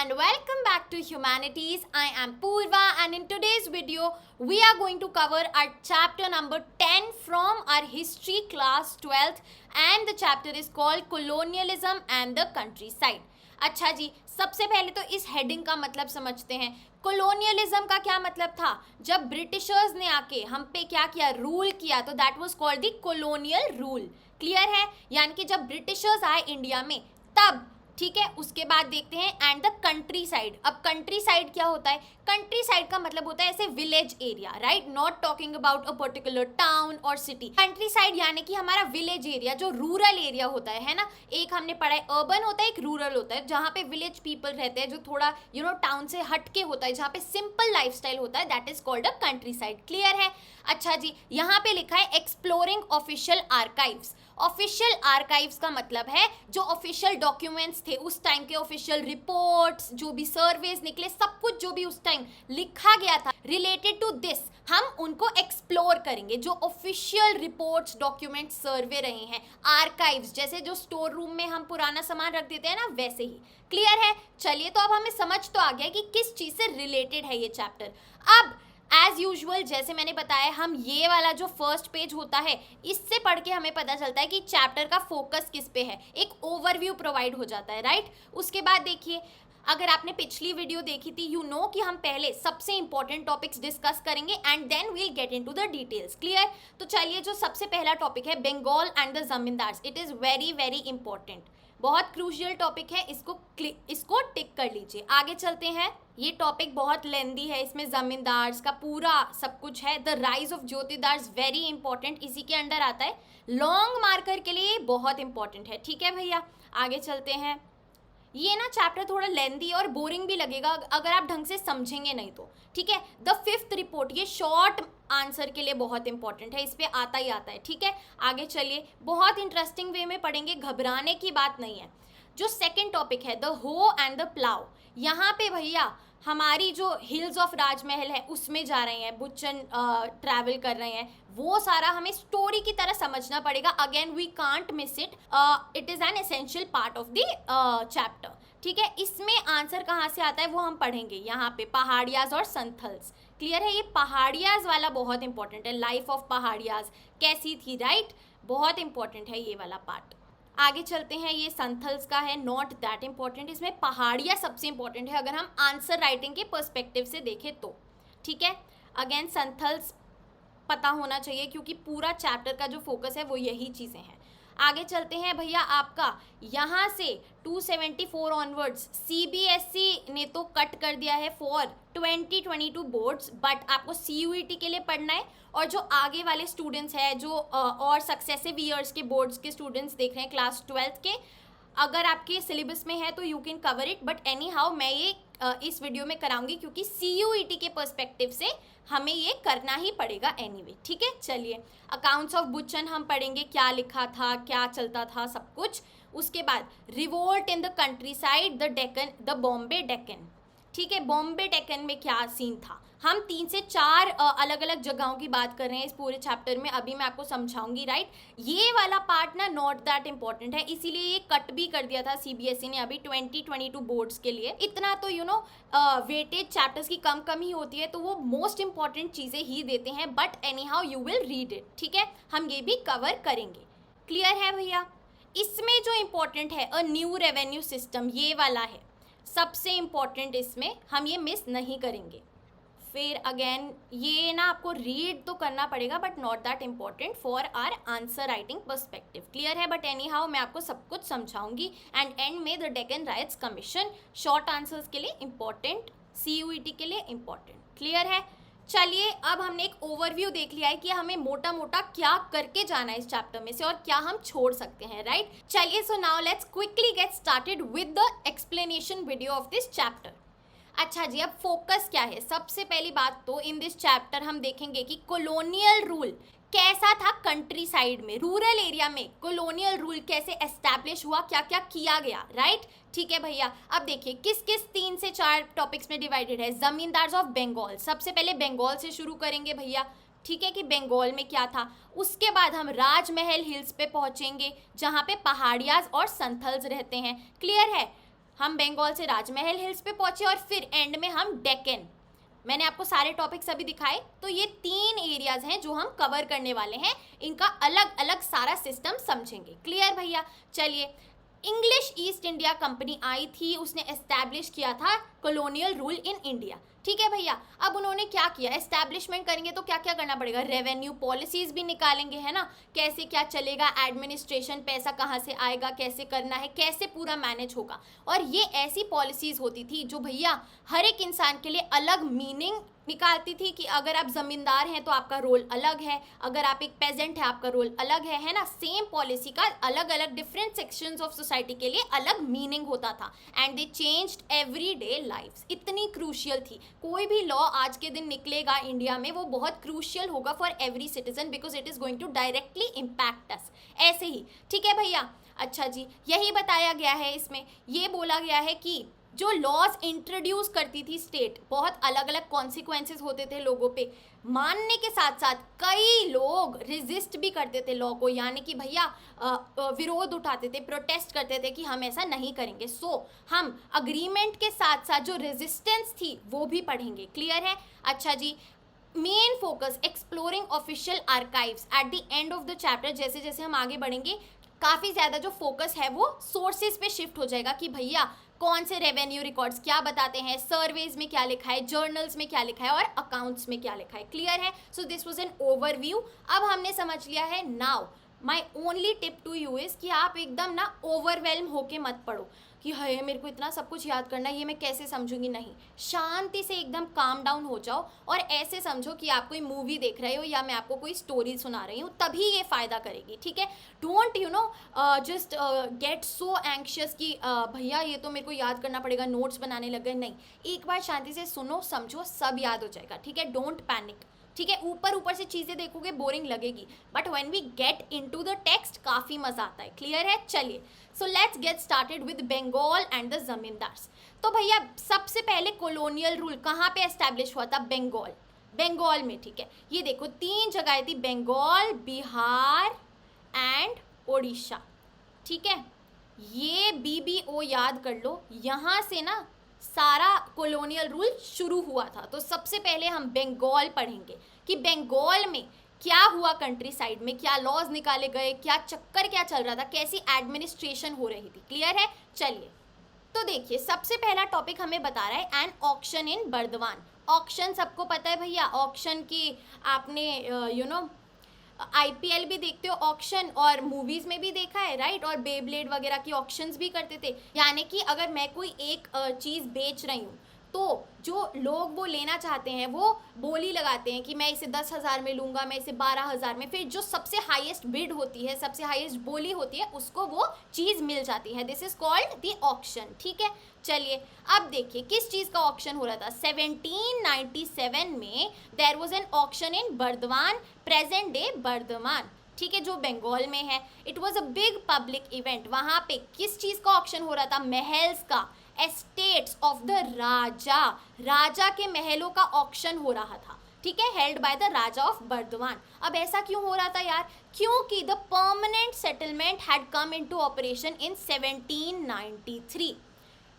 and welcome back to Humanities. I am Purva and in today's video we are going to cover our chapter number 10 from our history class 12th and the chapter is called Colonialism and the Countryside. अच्छा जी, सबसे पहले तो इस heading का मतलब समझते हैं. Colonialism का क्या मतलब था? जब ब्रिटिशर्स ने आके हम पे क्या किया, रूल किया, तो that was called the colonial rule. Clear है? यानी कि जब ब्रिटिशर्स आए इंडिया में तब, ठीक है. उसके बाद देखते हैं एंड द कंट्री साइड. अब कंट्री साइड क्या होता है? कंट्री साइड का मतलब होता है ऐसे village area, right? Not talking about a particular town और सिटी. कंट्री साइड यानी कि हमारा विलेज एरिया, जो रूरल एरिया होता है ना. एक हमने पढ़ा है अर्बन होता है, एक रूरल होता है, जहाँ पे विलेज पीपल रहते हैं, जो थोड़ा टाउन से हटके होता है, जहाँ पे सिंपल लाइफस्टाइल होता है, that is called a country side. Clear है? अच्छा जी, यहाँ पे लिखा है exploring official archives. Official archives का मतलब है जो ऑफिशियल डॉक्यूमेंट्स थे उस टाइम के, ऑफिशियल रिपोर्ट्स, जो भी सर्वेज निकले, सब कुछ जो भी उस टाइम लिखा गया था रिलेटेड टू दिस, हम उनको एक्सप्लोर करेंगे. जो ऑफिशियल रिपोर्ट्स, डॉक्यूमेंट्स, सर्वे रहे हैं, आर्काइव्स, जैसे जो स्टोर रूम में हम पुराना सामान रख देते हैं ना, वैसे ही. क्लियर है? चलिए, तो अब हमें समझ तो आ गया कि किस चीज़ से रिलेटेड है ये चैप्टर. अब एज यूजुअल जैसे मैंने बताया, हम ये वाला जो फर्स्ट पेज होता है इससे पढ़ के हमें पता चलता है कि चैप्टर का फोकस किस पे है. एक ओवरव्यू प्रोवाइड हो जाता है, राइट? उसके बाद देखिए, अगर आपने पिछली वीडियो देखी थी, यू नो कि हम पहले सबसे इंपॉर्टेंट टॉपिक्स डिस्कस करेंगे and then we'll get into the details. Clear? तो चलिए, जो सबसे पहला टॉपिक है Bengal and the zamindars, it is very very important. बहुत क्रूशियल टॉपिक है, इसको टिक कर लीजिए. आगे चलते हैं. ये टॉपिक बहुत लेंदी है, इसमें जमींदार्स का पूरा सब कुछ है. द राइज ऑफ जोतीदार्स वेरी इंपॉर्टेंट, इसी के अंडर आता है. लॉन्ग मार्कर के लिए बहुत इंपॉर्टेंट है. ठीक है भैया, आगे चलते हैं. ये ना चैप्टर थोड़ा लेंदी और बोरिंग भी लगेगा अगर आप ढंग से समझेंगे नहीं तो. ठीक है. द फिफ्थ रिपोर्ट, ये शॉर्ट आंसर के लिए बहुत इंपॉर्टेंट है, इस पे आता ही आता है. ठीक है, आगे चलिए. बहुत इंटरेस्टिंग वे में पढ़ेंगे, घबराने की बात नहीं है. जो सेकंड टॉपिक है the hoe and the plough, यहाँ पे भैया हमारी जो हिल्स ऑफ राजमहल है उसमें जा रहे हैं, बुच्चन ट्रैवल कर रहे हैं, वो सारा हमें स्टोरी की तरह समझना पड़ेगा. Again we can't miss it, it is an essential part of the chapter. ठीक है. इसमें आंसर कहाँ से आता है वो हम पढ़ेंगे. यहाँ पे पहाड़ियाज और संथल्स. क्लियर है? ये पहाड़ियाज वाला बहुत इंपॉर्टेंट है. लाइफ ऑफ पहाड़ियाज कैसी थी, राइट? बहुत इंपॉर्टेंट है ये वाला पार्ट. आगे चलते हैं. ये संथल्स का है, नॉट दैट इंपॉर्टेंट. इसमें पहाड़ियाँ सबसे इंपॉर्टेंट है अगर हम आंसर राइटिंग के पर्सपेक्टिव से देखें तो. ठीक है. अगेन संथल्स पता होना चाहिए क्योंकि पूरा चैप्टर का जो फोकस है वो यही चीज़ें हैं. आगे चलते हैं भैया. आपका यहाँ से 274 ऑनवर्ड्स सीबीएसई ने तो कट कर दिया है फॉर 2022 बोर्ड्स, बट आपको सीयूईटी के लिए पढ़ना है. और जो आगे वाले स्टूडेंट्स हैं, जो और सक्सेसिव ईयर्स के बोर्ड्स के स्टूडेंट्स देख रहे हैं क्लास 12th के, अगर आपके सिलेबस में है तो you can cover it, but anyhow मैं ये इस वीडियो में कराऊंगी क्योंकि सीयूईटी के पर्सपेक्टिव से हमें ये करना ही पड़ेगा एनीवे. ठीक है. चलिए, अकाउंट्स ऑफ बुच्चन हम पढ़ेंगे, क्या लिखा था, क्या चलता था, सब कुछ. उसके बाद revolt in the countryside, the Deccan, the Bombay Deccan. ठीक है. बॉम्बे डेक्कन में क्या सीन था, हम 3 से 4 अलग अलग जगहों की बात कर रहे हैं इस पूरे चैप्टर में. अभी मैं आपको समझाऊंगी, राइट? ये वाला पार्ट ना नॉट दैट इंपॉर्टेंट है, इसीलिए ये कट भी कर दिया था सीबीएसई ने अभी 2022 बोर्ड्स के लिए. इतना तो वेटेज चैप्टर्स की कम ही होती है, तो वो मोस्ट इंपॉर्टेंट चीज़ें ही देते हैं, but any how you will read it. ठीक है. हम ये भी कवर करेंगे. क्लियर है भैया? इसमें जो इम्पोर्टेंट है अ न्यू रेवेन्यू सिस्टम, ये वाला है सबसे इम्पॉर्टेंट. इसमें हम ये मिस नहीं करेंगे. फिर अगेन ये ना आपको रीड तो करना पड़ेगा, but not that important for our answer writing perspective. Clear है? बट एनी हाउ मैं आपको सब कुछ समझाऊंगी. एंड में the Deccan riots commission, short answers के लिए इम्पॉर्टेंट, सीयूईटी के लिए इम्पॉर्टेंट. क्लियर है? चलिए, अब हमने एक ओवरव्यू देख लिया है कि हमें मोटा मोटा क्या करके जाना है इस चैप्टर में से और क्या हम छोड़ सकते हैं, राइट? चलिए, so now let's quickly get started with the explanation video of this chapter. अच्छा जी, अब फोकस क्या है? सबसे पहली बात तो इन दिस चैप्टर हम देखेंगे कि कॉलोनियल रूल कैसा था कंट्री साइड में, रूरल एरिया में कॉलोनियल रूल कैसे एस्टैब्लिश हुआ, क्या क्या किया गया, राइट? ठीक है भैया. अब देखिए किस किस 3 से 4 टॉपिक्स में डिवाइडेड है. जमींदार्स ऑफ बंगाल, सबसे पहले बंगाल से शुरू करेंगे भैया. ठीक है, कि बंगाल में क्या था. उसके बाद हम राजमहल हिल्स पे पहुंचेंगे जहाँ पे पहाड़ियाज और संथल्स रहते हैं. क्लियर है? हम बंगाल से राजमहल हिल्स पे पहुंचे और फिर एंड में हम डेक्कन। मैंने आपको सारे टॉपिक्स अभी दिखाए, तो ये 3 एरियाज हैं जो हम कवर करने वाले हैं, इनका अलग अलग सारा सिस्टम समझेंगे। क्लियर भैया? चलिए, इंग्लिश ईस्ट इंडिया कंपनी आई थी, उसने एस्टैब्लिश किया था कॉलोनियल रूल इन इंडिया। ठीक है भैया, अब उन्होंने क्या किया, एस्टैब्लिशमेंट करेंगे तो क्या क्या करना पड़ेगा, रेवेन्यू पॉलिसीज भी निकालेंगे, है ना, कैसे क्या चलेगा, एडमिनिस्ट्रेशन, पैसा कहाँ से आएगा, कैसे करना है, कैसे पूरा मैनेज होगा। और ये ऐसी पॉलिसीज होती थी जो भैया हर एक इंसान के लिए अलग मीनिंग निकालती थी कि अगर आप जमींदार हैं तो आपका रोल अलग है, अगर आप एक पेजेंट है आपका रोल अलग है ना। सेम पॉलिसी का अलग अलग डिफरेंट सेक्शंस ऑफ सोसाइटी के लिए अलग मीनिंग होता था, and they changed everyday lifes. इतनी क्रूशियल थी, कोई भी लॉ आज के दिन निकलेगा इंडिया में वो बहुत क्रूशियल होगा for every citizen, because it is going to directly impact us. ऐसे ही, ठीक है भैया। अच्छा जी, यही बताया गया है इसमें, ये बोला गया है कि जो लॉज इंट्रोड्यूस करती थी स्टेट, बहुत अलग अलग कॉन्सिक्वेंसेस होते थे लोगों पे, मानने के साथ साथ कई लोग रेजिस्ट भी करते थे लॉ को, यानी कि भैया विरोध उठाते थे, प्रोटेस्ट करते थे कि हम ऐसा नहीं करेंगे। सो हम अग्रीमेंट के साथ साथ जो रेजिस्टेंस थी वो भी पढ़ेंगे। क्लियर है? अच्छा जी, main focus exploring official archives at the end of the chapter. जैसे जैसे हम आगे बढ़ेंगे काफ़ी ज़्यादा जो फोकस है वो सोर्सेज पे शिफ्ट हो जाएगा कि भैया कौन से रेवेन्यू रिकॉर्ड्स क्या बताते हैं, सर्वेज में क्या लिखा है, जर्नल्स में क्या लिखा है और अकाउंट्स में क्या लिखा है। क्लियर है? So this was an overview. अब हमने समझ लिया है। Now my only tip to you is कि आप एकदम ना ओवरवेल्म होके मत पढ़ो कि हाय मेरे को इतना सब कुछ याद करना है, ये मैं कैसे समझूंगी। नहीं, शांति से एकदम काम डाउन हो जाओ और ऐसे समझो कि आप कोई मूवी देख रहे हो या मैं आपको कोई स्टोरी सुना रही हूँ, तभी ये फ़ायदा करेगी। ठीक है? Don't you know just get so anxious कि भैया ये तो मेरे को याद करना पड़ेगा, नोट्स बनाने लग गए। नहीं, एक बार शांति से सुनो, समझो, सब याद हो जाएगा। ठीक है? Don't panic. ठीक है? ऊपर ऊपर से चीज़ें देखोगे बोरिंग लगेगी, but when we get into the text काफ़ी मज़ा आता है। क्लियर है? चलिए, so let's get started with Bengal and the zamindars. तो भैया सबसे पहले कॉलोनियल रूल कहाँ पे एस्टैब्लिश हुआ था? बंगाल, बंगाल में। ठीक है? ये देखो 3 जगह थी, बंगाल, बिहार एंड उड़ीसा। ठीक है? ये BBO याद कर लो, यहाँ से ना सारा कॉलोनियल रूल शुरू हुआ था। तो सबसे पहले हम बंगाल पढ़ेंगे कि बंगाल में क्या हुआ, कंट्री साइड में क्या लॉज निकाले गए, क्या चक्कर क्या चल रहा था, कैसी एडमिनिस्ट्रेशन हो रही थी। क्लियर है? चलिए, तो देखिए सबसे पहला टॉपिक हमें बता रहा है N auction in Burdwan. Auction सबको पता है भैया, ऑक्शन की आपने यू नो IPL भी देखते हो ऑक्शन, और मूवीज़ में भी देखा है, राइट? और बेब्लेड वगैरह की ऑक्शंस भी करते थे। यानी कि अगर मैं कोई एक चीज़ बेच रही हूँ तो जो लोग वो लेना चाहते हैं वो बोली लगाते हैं कि मैं इसे 10,000 में लूँगा, मैं इसे 12,000 में, फिर जो सबसे हाईएस्ट बिड होती है, सबसे हाईएस्ट बोली होती है, उसको वो चीज़ मिल जाती है। This is called the auction. ठीक है? चलिए, अब देखिए किस चीज़ का ऑक्शन हो रहा था। 1797 में there was an auction in Burdwan, present day Bardhaman. ठीक है? जो बंगाल में है। It was a big public event. वहाँ पे किस चीज़ का ऑक्शन हो रहा था? महल्स का, एस्टेट्स ऑफ द राजा, राजा के महलों का ऑक्शन हो रहा था। ठीक है? Held by the raja of Burdwan. अब ऐसा क्यों हो रहा था यार? क्योंकि the permanent settlement had come into operation in 1793।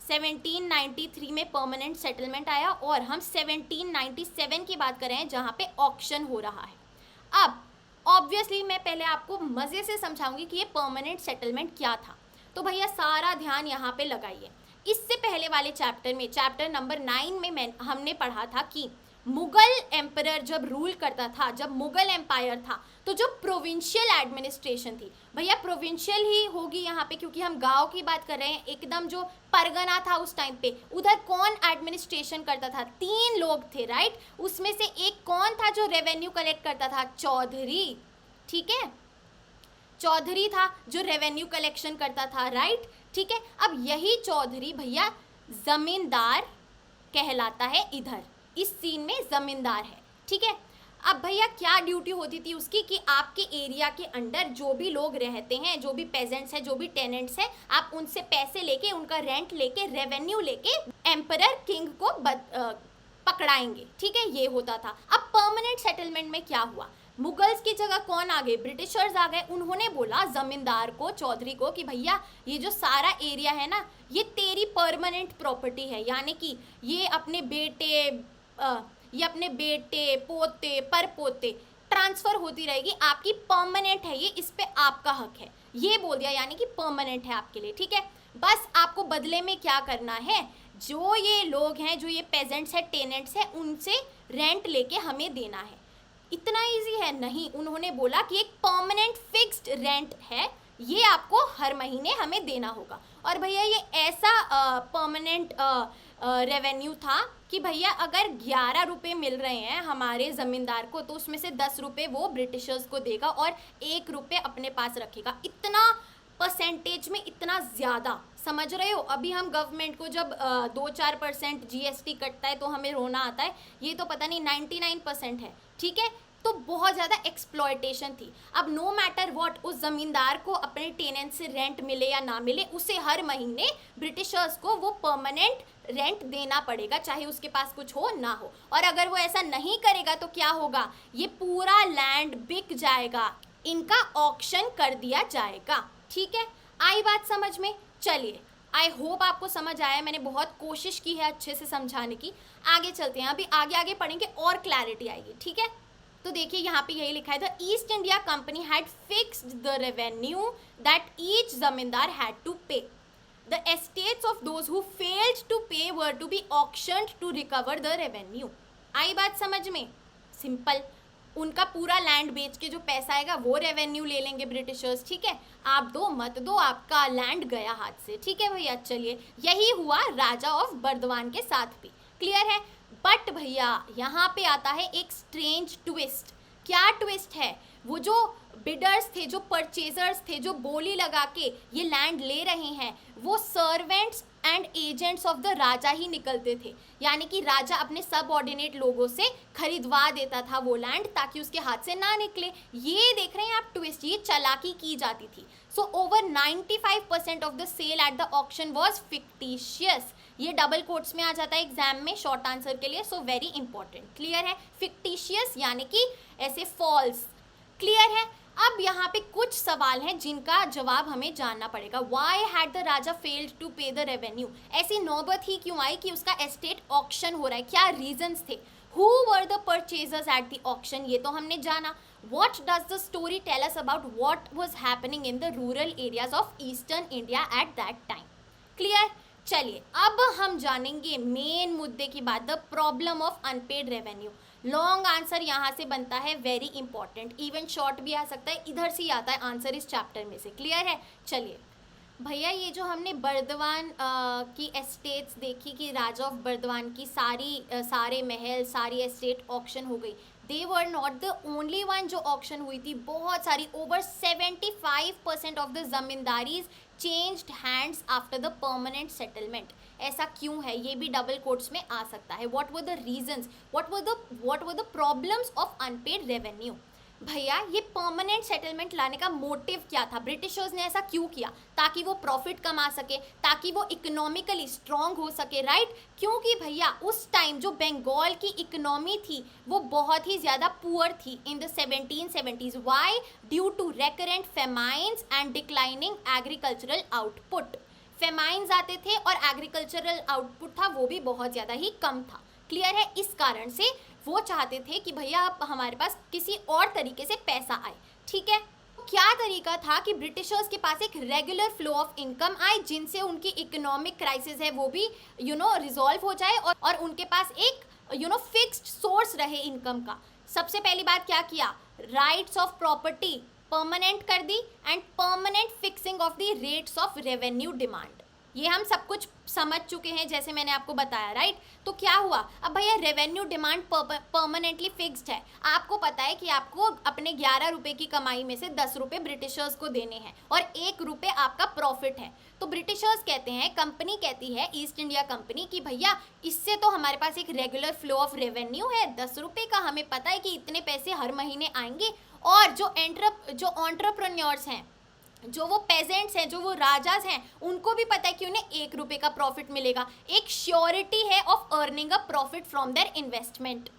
1793 में परमानेंट सेटलमेंट आया और हम 1797 की बात कर रहे हैं जहाँ पे ऑक्शन हो रहा है। अब ऑब्वियसली मैं पहले आपको मज़े से समझाऊंगी कि ये परमानेंट सेटलमेंट क्या था। तो भैया सारा ध्यान यहाँ पे लगाइए। इससे पहले वाले चैप्टर में, चैप्टर नंबर 9 में हमने पढ़ा था कि मुगल एम्परर जब रूल करता था, जब मुगल एम्पायर था, तो जो प्रोविंशियल एडमिनिस्ट्रेशन थी, भैया प्रोविंशियल ही होगी यहाँ पे क्योंकि हम गांव की बात कर रहे हैं। एकदम जो परगना था उस टाइम पे, उधर कौन एडमिनिस्ट्रेशन करता था? 3 लोग थे, राइट? उसमें से एक कौन था जो रेवेन्यू कलेक्ट करता था? चौधरी। ठीक है? चौधरी था जो रेवेन्यू कलेक्शन करता था, राइट? ठीक है? अब यही चौधरी भैया जमींदार कहलाता है। इधर इस सीन में जमींदार है। ठीक है? अब भैया क्या ड्यूटी होती थी उसकी कि आपके एरिया के अंडर जो भी लोग रहते हैं, जो भी पेजेंट्स हैं, जो भी टेनेंट्स हैं, आप उनसे पैसे लेके, उनका रेंट लेके, रेवेन्यू लेके एम्परर किंग को पकड़ाएंगे। ठीक है? ये होता था। अब परमानेंट सेटलमेंट में क्या हुआ? मुगल्स की जगह कौन आ गए, ब्रिटिशर्स आ गए। उन्होंने बोला जमींदार को, चौधरी को, कि भैया ये जो सारा एरिया है ना, ये तेरी परमानेंट प्रॉपर्टी है, यानी कि ये अपने बेटे पोते परपोते ट्रांसफर होती रहेगी, आपकी परमानेंट है ये, इस पे आपका हक है, ये बोल दिया, यानी कि परमानेंट है आपके लिए, ठीक है। बस आपको बदले में क्या करना है, जो ये लोग हैं, जो ये पेजेंट्स हैं, टेनेंट्स हैं, उनसे रेंट लेके हमें देना है। इतना इजी है? नहीं, उन्होंने बोला कि एक परमानेंट फिक्स्ड रेंट है, ये आपको हर महीने हमें देना होगा। और भैया ये ऐसा परमानेंट रेवेन्यू था कि भैया अगर 11 रुपये मिल रहे हैं हमारे ज़मींदार को, तो उसमें से 10 रुपये वो ब्रिटिशर्स को देगा और 1 रुपये अपने पास रखेगा। इतना परसेंटेज में इतना ज़्यादा, समझ रहे हो? अभी हम गवर्नमेंट को जब 2-4% GST कटता है तो हमें रोना आता है, ये तो पता नहीं 99% है, ठीक है। तो बहुत ज़्यादा एक्सप्लॉयटेशन थी। अब नो मैटर व्हाट, उस ज़मींदार को अपने टेनेंट से रेंट मिले या ना मिले, उसे हर महीने ब्रिटिशर्स को वो परमानेंट रेंट देना पड़ेगा, चाहे उसके पास कुछ हो ना हो। और अगर वो ऐसा नहीं करेगा तो क्या होगा, ये पूरा लैंड बिक जाएगा, इनका ऑक्शन कर दिया जाएगा, ठीक है। आई बात समझ में? चलिए, आई होप आपको समझ आया, मैंने बहुत कोशिश की है अच्छे से समझाने की। आगे चलते हैं, अभी आगे आगे पढ़ेंगे और क्लैरिटी आएगी, ठीक है। तो देखिए यहाँ पे यही लिखा है, the east India company had fixed the revenue that each zamindar had to pay. The estates of those who failed to pay were to be auctioned to recover the revenue. आई बात समझ में? सिंपल, उनका पूरा लैंड बेच के जो पैसा आएगा वो रेवेन्यू ले लेंगे ब्रिटिशर्स, ठीक है। आप दो मत दो, आपका लैंड गया हाथ से, ठीक है भैया। चलिए, यही हुआ राजा ऑफ बर्दवान के साथ भी, क्लियर है। बट भैया यहाँ पे आता है एक स्ट्रेंज ट्विस्ट। क्या ट्विस्ट है? वो जो बिडर्स थे, जो परचेजर्स थे, जो बोली लगा के ये लैंड ले रहे हैं, वो servants and agents of the raja ही निकलते थे। यानी कि राजा अपने सबऑर्डिनेट लोगों से खरीदवा देता था वो लैंड, ताकि उसके हाथ से ना निकले। ये देख रहे हैं आप ट्विस्ट, ये चालाकी की जाती थी। So over 95% of the sale at the auction was fictitious. ये डबल कोट्स में आ जाता है एग्जाम में शॉर्ट आंसर के लिए, सो वेरी इंपॉर्टेंट, क्लियर है। फिक्टिशियस यानी कि ऐसे फॉल्स, क्लियर है। अब यहाँ पे कुछ सवाल हैं जिनका जवाब हमें जानना पड़ेगा। Why had the raja failed to pay the revenue? ऐसी नौबत ही क्यों आई कि उसका एस्टेट ऑक्शन हो रहा है? क्या रीजंस थे? Who were the purchasers eight the auction? ये तो हमने जाना। What does the story tell us about what was happening in the rural areas of eastern India at that time? Clear? चलिए, अब हम जानेंगे मेन मुद्दे की बात, the problem of unpaired revenue. Long answer यहाँ से बनता है, वेरी इंपॉर्टेंट, इवन शॉर्ट भी आ सकता है, इधर से ही आता है आंसर इस चैप्टर में से, क्लियर है। चलिए भैया, ये जो हमने बर्दवान की एस्टेट्स देखी कि राजा ऑफ बर्दवान की सारे महल, सारी एस्टेट ऑक्शन हो गई, they were not the only one जो ऑक्शन हुई थी। बहुत सारी, over 75% of the zamindaris changed hands after the permanent settlement. ऐसा क्यों है? ये भी डबल कोट्स में आ सकता है। What were the reasons, what were the problems of unpaired revenue? भैया ये परमानेंट सेटलमेंट लाने का मोटिव क्या था? ब्रिटिशर्स ने ऐसा क्यों किया? ताकि वो प्रॉफिट कमा सके, ताकि वो इकोनॉमिकली स्ट्रॉन्ग हो सके, राइट। क्योंकि भैया उस टाइम जो बंगाल की इकोनॉमी थी वो बहुत ही ज़्यादा पुअर थी in the 1770s। Why? Due to recurrent famines and declining agricultural output. Famines आते थे और एग्रीकल्चरल आउटपुट था वो भी बहुत ज़्यादा ही कम था, क्लियर है। इस कारण से वो चाहते थे कि भैया अब हमारे पास किसी और तरीके से पैसा आए, ठीक है। क्या तरीका था कि ब्रिटिशर्स के पास एक रेगुलर फ्लो ऑफ इनकम आए, जिनसे उनकी इकोनॉमिक क्राइसिस है वो भी रिजॉल्व हो जाए और उनके पास एक फिक्स्ड सोर्स रहे इनकम का। सबसे पहली बात क्या किया? राइट्स ऑफ प्रॉपर्टी परमानेंट कर दी and permanent fixing of the rates of revenue demand. ये हम सब कुछ समझ चुके हैं जैसे मैंने आपको बताया, राइट। तो क्या हुआ? अब भैया रेवेन्यू डिमांड परमानेंटली फिक्स्ड है। आपको पता है कि आपको अपने 11 रुपये की कमाई में से 10 रुपये ब्रिटिशर्स को देने हैं और 1 रुपये आपका प्रॉफिट है। तो ब्रिटिशर्स कहते हैं, कंपनी कहती है, ईस्ट इंडिया कंपनी, कि भैया इससे तो हमारे पास एक रेगुलर फ्लो ऑफ रेवेन्यू है 10 रुपये का, हमें पता है कि इतने पैसे हर महीने आएंगे। और जो एंटरप्रेन्योर्स हैं, जो वो पेजेंट्स हैं, जो वो राजाज हैं, उनको भी पता है कि उन्हें 1 रुपये का प्रॉफिट मिलेगा। एक श्योरिटी है of earning a profit from their investment.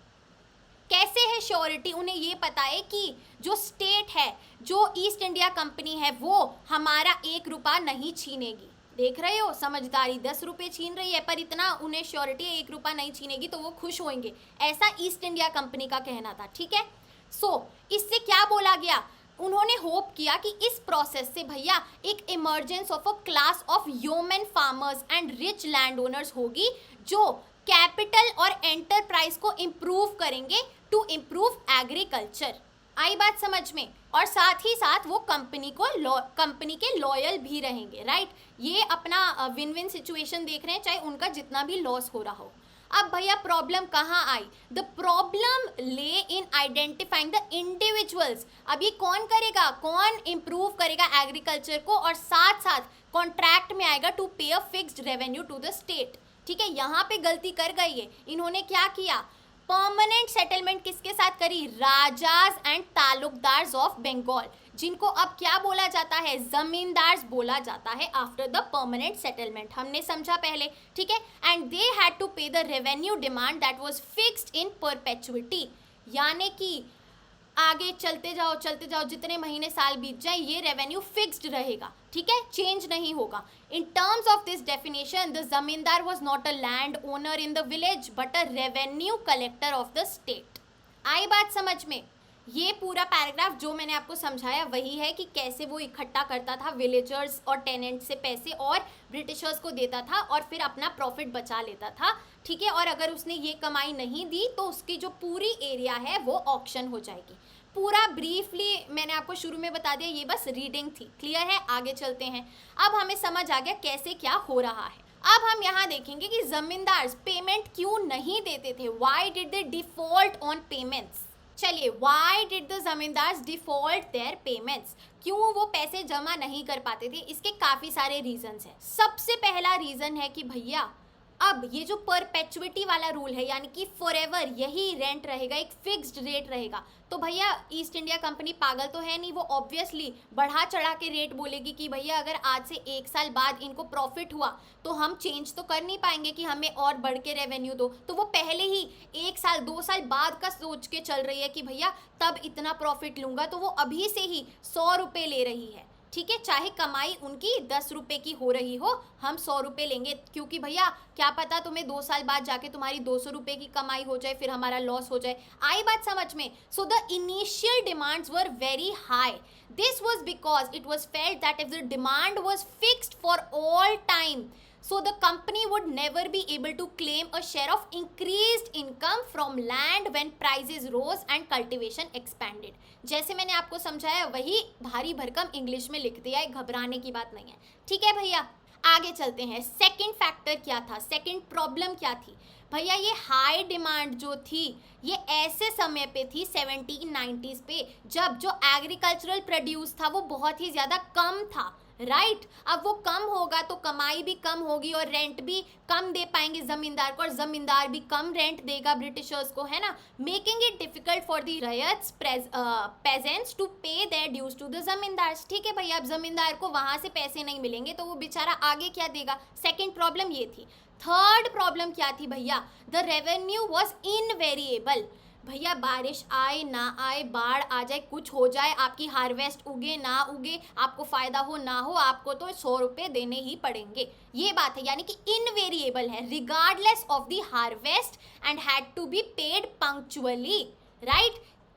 कैसे है श्योरिटी? उन्हें ये पता है कि जो स्टेट है, जो ईस्ट इंडिया कंपनी है, वो हमारा 1 रुपया नहीं छीनेगी। देख रहे हो समझदारी, 10 रुपये छीन रही है पर इतना उन्हें श्योरिटी है 1 रुपया नहीं छीनेगी तो वो खुश होंगे, ऐसा ईस्ट इंडिया कंपनी का कहना था। ठीक है, सो इससे क्या बोला गया? उन्होंने होप किया कि इस प्रोसेस से भैया एक emergence of a class of human farmers and rich land owners होगी जो कैपिटल और एंटरप्राइज को इम्प्रूव करेंगे टू इम्प्रूव एग्रीकल्चर। आई बात समझ में? और साथ ही साथ वो कंपनी के लॉयल भी रहेंगे, राइट? ये अपना विन विन सिचुएशन देख रहे हैं, चाहे उनका जितना भी लॉस हो रहा हो। अब भैया प्रॉब्लम कहाँ आई? द प्रॉब्लम ले इन आइडेंटिफाइंग द इंडिविजुअल्स। अब ये कौन करेगा, कौन इम्प्रूव करेगा एग्रीकल्चर को, और साथ साथ कॉन्ट्रैक्ट में आएगा to pay a fixed revenue to the state. ठीक है, यहाँ पे गलती कर गई है। इन्होंने क्या किया? परमानेंट सेटलमेंट किसके साथ करी? राजाज एंड तालुकदार्स ऑफ बंगाल, जिनको अब क्या बोला जाता है? जमींदार्स बोला जाता है आफ्टर द परमानेंट सेटलमेंट। हमने समझा पहले, ठीक है। And they had to pay the revenue demand that was fixed in perpetuity, यानी कि आगे चलते जाओ जितने महीने साल बीत जाए ये रेवेन्यू फिक्स्ड रहेगा। ठीक है, चेंज नहीं होगा। In terms of this definition the zamindar was not a land owner in the village but a revenue collector of the state. आई बात समझ में? ये पूरा पैराग्राफ जो मैंने आपको समझाया वही है कि कैसे वो इकट्ठा करता था विलेजर्स और टेनेंट से पैसे और ब्रिटिशर्स को देता था और फिर अपना प्रॉफिट बचा लेता था। ठीक है, और अगर उसने ये कमाई नहीं दी तो उसकी जो पूरी एरिया है वो ऑक्शन हो जाएगी। पूरा ब्रीफली मैंने आपको शुरू में बता दिया, ये बस रीडिंग थी। क्लियर है? आगे चलते हैं। अब हमें समझ आ गया कैसे क्या हो रहा है। अब हम यहाँ देखेंगे कि जमींदार पेमेंट क्यों नहीं देते थे। Why did they default on payments? चलिए, why did the zamindars default their payments? क्यों वो पैसे जमा नहीं कर पाते थे? इसके काफ़ी सारे रीजंस हैं। सबसे पहला रीज़न है कि भैया अब ये जो परपेचुइटी वाला रूल है, यानी कि फॉरएवर यही रेंट रहेगा, एक फिक्स्ड रेट रहेगा। तो भैया ईस्ट इंडिया कंपनी पागल तो है नहीं, वो ऑब्वियसली बढ़ा चढ़ा के रेट बोलेगी कि भैया अगर आज से 1 साल बाद इनको प्रॉफिट हुआ तो हम चेंज तो कर नहीं पाएंगे कि हमें और बढ़ के रेवेन्यू दो। तो वो पहले ही 1 साल 2 साल बाद का सोच के चल रही है कि भैया तब इतना प्रॉफिट लूँगा, तो वो अभी से ही 100 रुपये ले रही है। ठीक है, चाहे कमाई उनकी 10 रुपये की हो रही हो, हम 100 रुपये लेंगे, क्योंकि भैया क्या पता तुम्हें 2 साल बाद जाके तुम्हारी 200 रुपये की कमाई हो जाए, फिर हमारा लॉस हो जाए। आई बात समझ में? So the initial demands were very high. This was because it was felt that if the demand was fixed for all time, so the company would never be able to claim a share of increased income from land when prices rose and cultivation expanded। जैसे मैंने आपको समझाया वही भारी भरकम English में लिख दिया है, घबराने की बात नहीं है। ठीक है भैया, आगे चलते हैं। सेकंड फैक्टर क्या था, सेकंड प्रॉब्लम क्या थी? भैया ये हाई डिमांड जो थी ये ऐसे समय पे थी 1790s पे, जब जो एग्रीकल्चरल प्रोड्यूस था वो बहुत ही ज़्यादा कम था, राइट? अब वो कम होगा तो कमाई भी कम होगी और रेंट भी कम दे पाएंगे ज़मींदार को, और ज़मींदार भी कम रेंट देगा ब्रिटिशर्स को, है ना? Making it difficult for the ryots peasants to pay their dues to the zamindars. ठीक है भैया, अब जमींदार को वहाँ से पैसे नहीं मिलेंगे तो वो बेचारा आगे क्या देगा? सेकेंड प्रॉब्लम ये थी। थर्ड प्रॉब्लम क्या थी भैया? The revenue was invariable. भैया बारिश आए ना आए, बाढ़ आ जाए, कुछ हो जाए, आपकी हार्वेस्ट उगे ना उगे, आपको फ़ायदा हो ना हो, आपको तो 100 रुपये देने ही पड़ेंगे। ये बात है, यानी कि इनवेरिएबल है, regardless of the harvest and had to be paid punctually, right?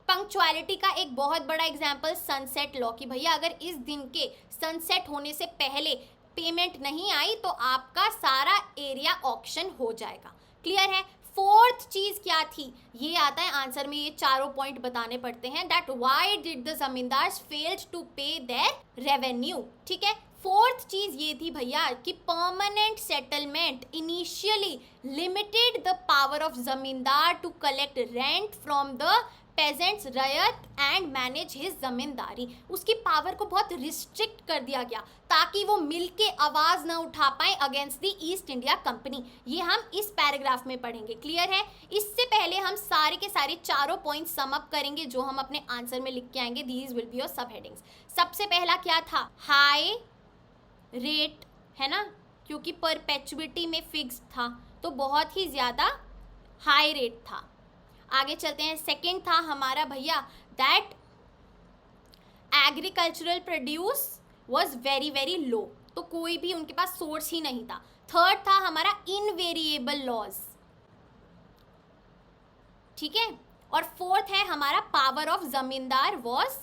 Punctuality का एक बहुत बड़ा एग्जाम्पल सनसेट लॉ की, भैया अगर इस दिन के सनसेट होने से पहले पेमेंट नहीं आई तो आपका सारा एरिया ऑक्शन हो जाएगा। क्लियर है? फोर्थ चीज क्या थी? ये आता है आंसर में, ये चारों पॉइंट बताने पड़ते हैं। That why did the zamindars failed to pay their revenue. ठीक है, फोर्थ चीज ये थी भैया कि permanent settlement initially limited the power of zamindar to collect rent from the peasants ryot and manage his zamindari. उसकी पावर को बहुत रिस्ट्रिक्ट कर दिया गया ताकि वो मिलके आवाज़ ना उठा पाए against the east India company. ये हम इस पैराग्राफ में पढ़ेंगे। क्लियर है? इससे पहले हम सारे के सारे चारों पॉइंट सम अप करेंगे जो हम अपने आंसर में लिख के आएंगे। दीज विल बी योर सब हेडिंग्स। सबसे पहला क्या था? हाई रेट, है ना, क्योंकि परपेचुइटी में फिक्स था तो बहुत ही ज़्यादा हाई रेट था। आगे चलते हैं। सेकंड था हमारा भैया that agricultural produce was very very low, तो कोई भी उनके पास सोर्स ही नहीं था। थर्ड था हमारा इनवेरिएबल लॉज, ठीक है। और फोर्थ है हमारा पावर ऑफ जमींदार was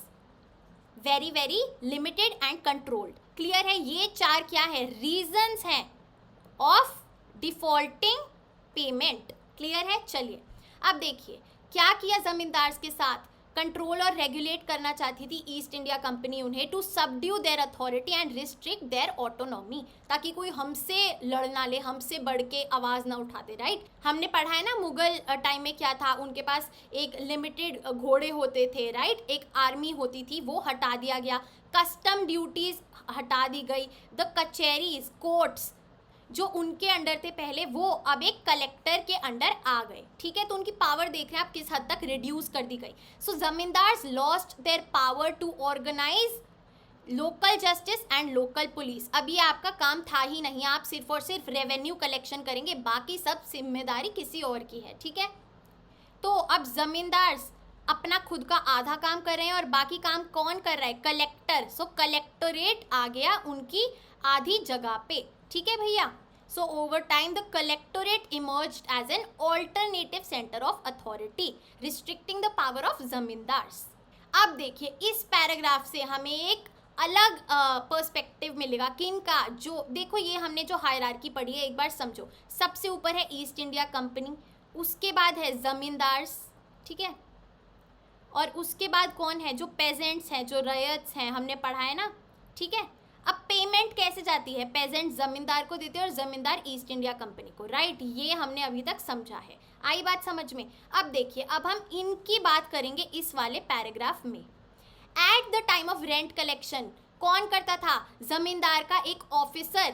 very very limited and controlled. Clear है? ये चार क्या है? रीजंस हैं ऑफ डिफॉल्टिंग पेमेंट। क्लियर है? चलिए अब देखिए क्या किया जमींदार्स के साथ। कंट्रोल और रेगुलेट करना चाहती थी ईस्ट इंडिया कंपनी उन्हें, to subdue their authority and restrict their autonomy, ताकि कोई हमसे लड़ ना ले, हमसे बढ़ के आवाज़ ना उठा दे। राइट, हमने पढ़ा है ना मुगल टाइम में क्या था, उनके पास एक लिमिटेड घोड़े होते थे। राइट, एक आर्मी होती थी, वो हटा दिया गया। कस्टम ड्यूटीज हटा दी गई। द कचहरीज, कोर्ट्स जो उनके अंडर थे पहले, वो अब एक कलेक्टर के अंडर आ गए। ठीक है, तो उनकी पावर देख रहे हैं आप किस हद तक रिड्यूस कर दी गई। So zamindars lost their power to organise local justice and local police. अब ये आपका काम था ही नहीं, आप सिर्फ और सिर्फ रेवेन्यू कलेक्शन करेंगे, बाकी सब जिम्मेदारी किसी और की है। ठीक है, तो अब जमींदार्स अपना खुद का आधा काम कर रहे हैं और बाकी काम कौन कर रहा है? कलेक्टर। सो कलेक्टोरेट आ गया उनकी आधी जगह पे। ठीक है भैया। So over time the collectorate emerged as an alternative centre of authority, restricting the power of zamindars. अब देखिए इस पैराग्राफ से हमें एक अलग पर्सपेक्टिव मिलेगा। किन का? जो देखो ये हमने जो हायरार्की पढ़ी है एक बार समझो। सबसे ऊपर है ईस्ट इंडिया कंपनी, उसके बाद है जमींदार्स, ठीक है, और उसके बाद कौन है? जो पेजेंट्स हैं, जो रयत्स हैं, हमने पढ़ा है ना। ठीक है, अब पेमेंट कैसे जाती है? पेजेंट जमींदार को देते हैं और जमींदार ईस्ट इंडिया कंपनी को। राइट, ये हमने अभी तक समझा है। आई बात समझ में? अब देखिए अब हम इनकी बात करेंगे इस वाले पैराग्राफ में। At the time of rent collection कौन करता था? जमींदार का एक ऑफिसर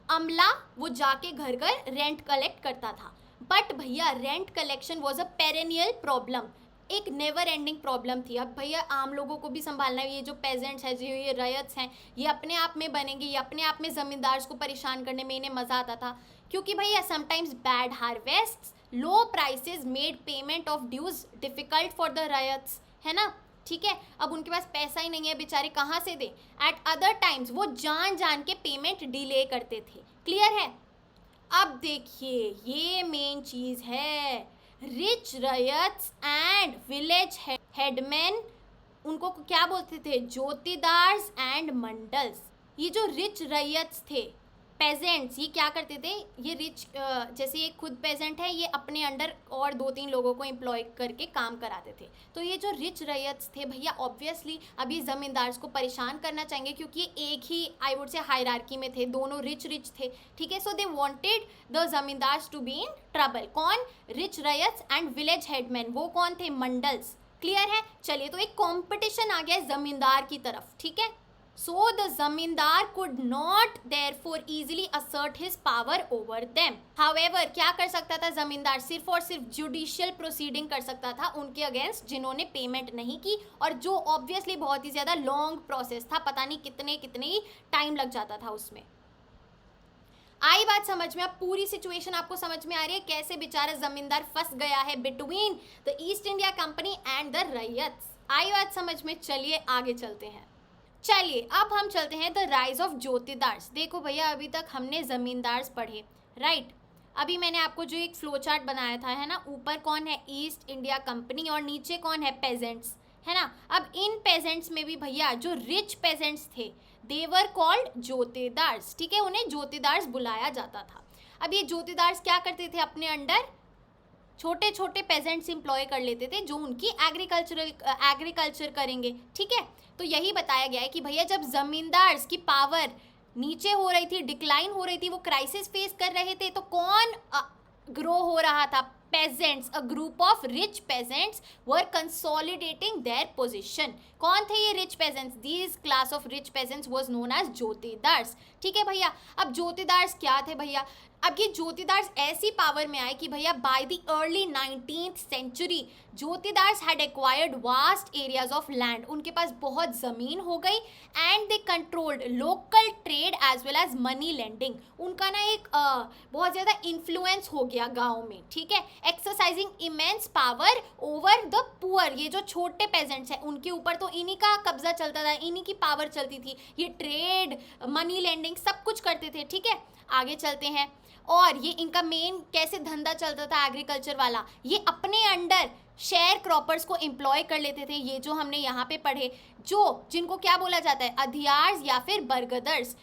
अमला, वो जाके घर घर रेंट कलेक्ट करता था। बट भैया rent collection was a perennial problem, एक नेवर एंडिंग प्रॉब्लम थी। अब भैया आम लोगों को भी संभालना है, ये जो पेजेंट्स हैं, जो ये रयत्स हैं, ये अपने आप में बनेंगे, ये अपने आप में जमींदार्स को परेशान करने में इन्हें मज़ा आता था। क्योंकि भैया sometimes bad harvest, low prices made payment of dues difficult for the ryots, है ना। ठीक है, अब उनके पास पैसा ही नहीं है, बेचारे कहाँ से दें। एट अदर टाइम्स वो जान जान के पेमेंट डिले करते थे। क्लियर है? अब देखिए ये मेन चीज़ है, rich ryots and village headman, उनको क्या बोलते थे? जोतीदार्स एंड मंडल्स। ये जो रिच रयत्स थे, पेजेंट्स, ये क्या करते थे? ये रिच जैसे ये खुद पेजेंट है, ये अपने अंडर और 2-3 लोगों को एम्प्लॉय करके काम कराते थे। तो ये जो रिच रयत्स थे भैया ऑब्वियसली अभी जमींदार्स को परेशान करना चाहेंगे, क्योंकि ये एक ही आई वुड से हायरार्की में थे, दोनों रिच थे। ठीक है, so they wanted the zamindars to be in trouble. कौन? Rich ryots and village headman, वो कौन थे? मंडल्स। क्लियर है? चलिए, तो एक कॉम्पिटिशन आ गया जमींदार की तरफ। ठीक है, so the zamindar could not therefore easily assert his power over them. However, क्या कर सकता था जमींदार? सिर्फ और सिर्फ जुडिशियल प्रोसीडिंग कर सकता था उनके अगेंस्ट जिन्होंने पेमेंट नहीं की, और जो ऑब्वियसली बहुत ही ज़्यादा लॉन्ग प्रोसेस था, पता नहीं कितने ही टाइम लग जाता था उसमें। आई बात समझ में? अब पूरी सिचुएशन आपको समझ में आ रही है कैसे बेचारा जमींदार फंस गया है between the east India company and the ryots. आई बात समझ में? चलिए आगे चलते हैं। चलिए अब हम चलते हैं द राइज ऑफ जोतीदार्स। देखो भैया अभी तक हमने जमींदार्स पढ़े, राइट। अभी मैंने आपको जो एक फ्लो चार्ट बनाया था, है ना, ऊपर कौन है? ईस्ट इंडिया कंपनी, और नीचे कौन है? पेजेंट्स, है ना। अब इन पेजेंट्स में भी भैया जो रिच पेजेंट्स थे, दे वर कॉल्ड जोतीदार्स। ठीक है, उन्हें जोतीदार्स बुलाया जाता था। अब ये जोतीदार्स क्या करते थे? अपने अंडर छोटे छोटे पेजेंट्स एम्प्लॉय कर लेते थे, जो उनकी एग्रीकल्चर करेंगे। ठीक है, तो यही बताया गया है कि भैया जब जमींदार्स की पावर नीचे हो रही थी, डिक्लाइन हो रही थी, वो क्राइसिस फेस कर रहे थे, तो कौन ग्रो हो रहा था? peasants, a group of rich peasants were consolidating their position. कौन थे ये rich peasants? These class of rich peasants was known as जोतीदार्स. ठीक है भैया, अब जोतीदार्स क्या थे भैया? अब ये ज्योतिदार्स ऐसी पावर में आए कि भैया by the early 19th century jotedars had acquired vast areas of land, उनके पास बहुत ज़मीन हो गई and they controlled local trade as well as money lending. उनका ना एक बहुत ज़्यादा इन्फ्लुएंस हो गया गाँव में, ठीक है, exercising immense power over the poor. ये जो छोटे पेजेंट्स हैं उनके ऊपर तो इन्हीं का कब्जा चलता था, इन्हीं की पावर चलती थी, ये ट्रेड मनी लेंडिंग सब कुछ करते थे, ठीक है। आगे चलते हैं, और ये इनका मेन कैसे धंधा चलता था एग्रीकल्चर वाला, ये अपने अंडर शेयर क्रॉपर्स को एम्प्लॉय कर लेते थे, ये जो हमने यहाँ पे पढ़े, जो जिनको क्या बोला जाता है अधियार्स या फिर बरगदर्स,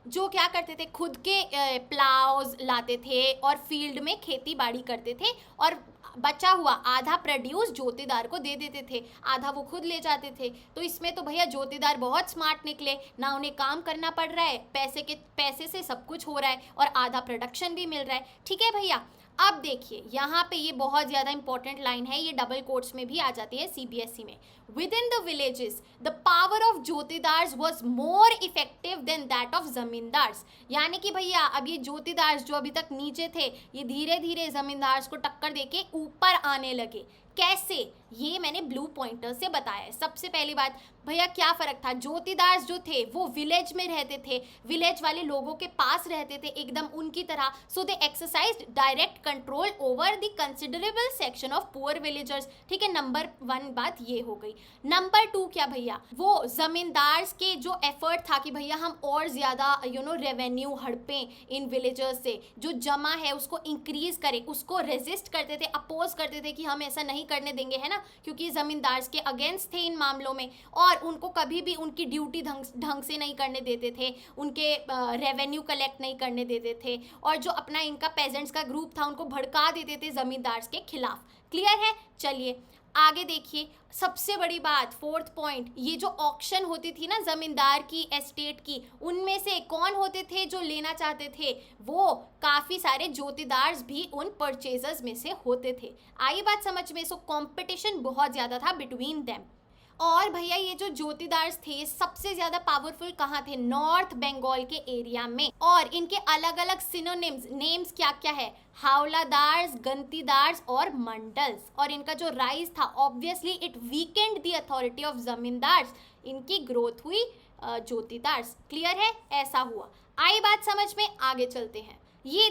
जो क्या करते थे खुद के प्लाउज लाते थे और फील्ड में खेती बाड़ी करते थे और बचा हुआ आधा प्रोड्यूस ज्योतिदार को दे देते थे, आधा वो खुद ले जाते थे। तो इसमें तो भैया ज्योतिदार बहुत स्मार्ट निकले, ना उन्हें काम करना पड़ रहा है, पैसे से सब कुछ हो रहा है और आधा प्रोडक्शन भी मिल रहा है, ठीक है भैया। अब देखिए यहाँ पे ये बहुत ज़्यादा इंपॉर्टेंट लाइन है, ये डबल कोट्स में भी आ जाती है सीबीएसई में। Within the villages the power of jotedars was more effective than that of zamindars. यानी कि भैया अब ये ज्योतिदार्स जो अभी तक नीचे थे, ये धीरे धीरे जमींदार्स को टक्कर देके ऊपर आने लगे। कैसे, ये मैंने ब्लू पॉइंटर से बताया है। सबसे पहली बात भैया क्या फ़र्क था, ज्योतिदास जो थे वो विलेज में रहते थे, विलेज वाले लोगों के पास रहते थे एकदम उनकी तरह, so they exercised direct control over the considerable section of poor villagers, ठीक है। नंबर 1 बात ये हो गई। नंबर 2 क्या भैया, वो जमींदार्स के जो एफर्ट था कि भैया हम और ज़्यादा रेवेन्यू हड़पें इन विलेजर्स से, जो जमा है उसको इंक्रीज करें, उसको रेजिस्ट करते थे, अपोज करते थे कि हम ऐसा नहीं करने देंगे, है ना, क्योंकि जमींदार्स के अगेंस्ट थे इन मामलों में, और उनको कभी भी उनकी ड्यूटी ढंग से नहीं करने देते थे, उनके रेवेन्यू कलेक्ट नहीं करने देते थे, और जो अपना इनका पेजेंट्स का ग्रुप था उनको भड़का देते थे जमींदार्स के खिलाफ। क्लियर है, चलिए आगे देखिए। सबसे बड़ी बात 4th पॉइंट, ये जो ऑक्शन होती थी ना जमींदार की एस्टेट की, उनमें से कौन होते थे जो लेना चाहते थे, वो काफ़ी सारे ज्योतिदार्स भी उन परचेजर्स में से होते थे। आई बात समझ में, सो कंपटीशन बहुत ज़्यादा था बिटवीन देम। और भैया ये जो ज्योतिदार्स थे ये सबसे ज़्यादा पावरफुल कहाँ थे, नॉर्थ बंगाल के एरिया में, और इनके अलग अलग सिनोनिम्स नेम्स क्या क्या है, हावलादार्स, गंतीदार्स और मंडल्स। और इनका जो राइज था obviously it Weeknd the authority of zamindars, इनकी ग्रोथ हुई ज्योतिदार्स। क्लियर है, ऐसा हुआ। आई बात समझ में, आगे चलते हैं। ये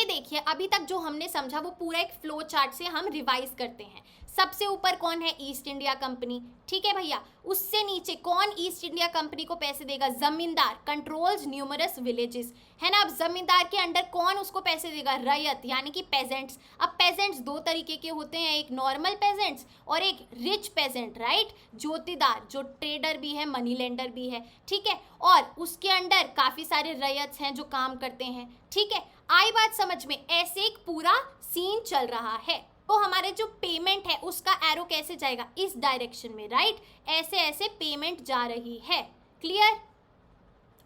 देखिए अभी तक जो हमने समझा वो पूरा एक फ्लो चार्ट से हम रिवाइज करते हैं। सबसे ऊपर कौन है, ईस्ट इंडिया कंपनी, ठीक है भैया। उससे नीचे कौन ईस्ट इंडिया कंपनी को पैसे देगा, जमींदार, कंट्रोल्स न्यूमरस विलेजेस, है ना। अब जमींदार के अंडर कौन उसको पैसे देगा, रैयत यानी कि पेजेंट्स। अब पेजेंट्स 2 तरीके के होते हैं, एक नॉर्मल पेजेंट्स और एक रिच पेजेंट, राइट। ज्योतिदार जो ट्रेडर भी है, मनी लेंडर भी है, ठीक है, और उसके अंडर काफ़ी सारे रैयत्स हैं जो काम करते हैं, ठीक है। आई बात समझ में, ऐसे एक पूरा सीन चल रहा है। तो हमारे जो पेमेंट है उसका एरो कैसे जाएगा, इस डायरेक्शन में, राइट, ऐसे ऐसे पेमेंट जा रही है। क्लियर,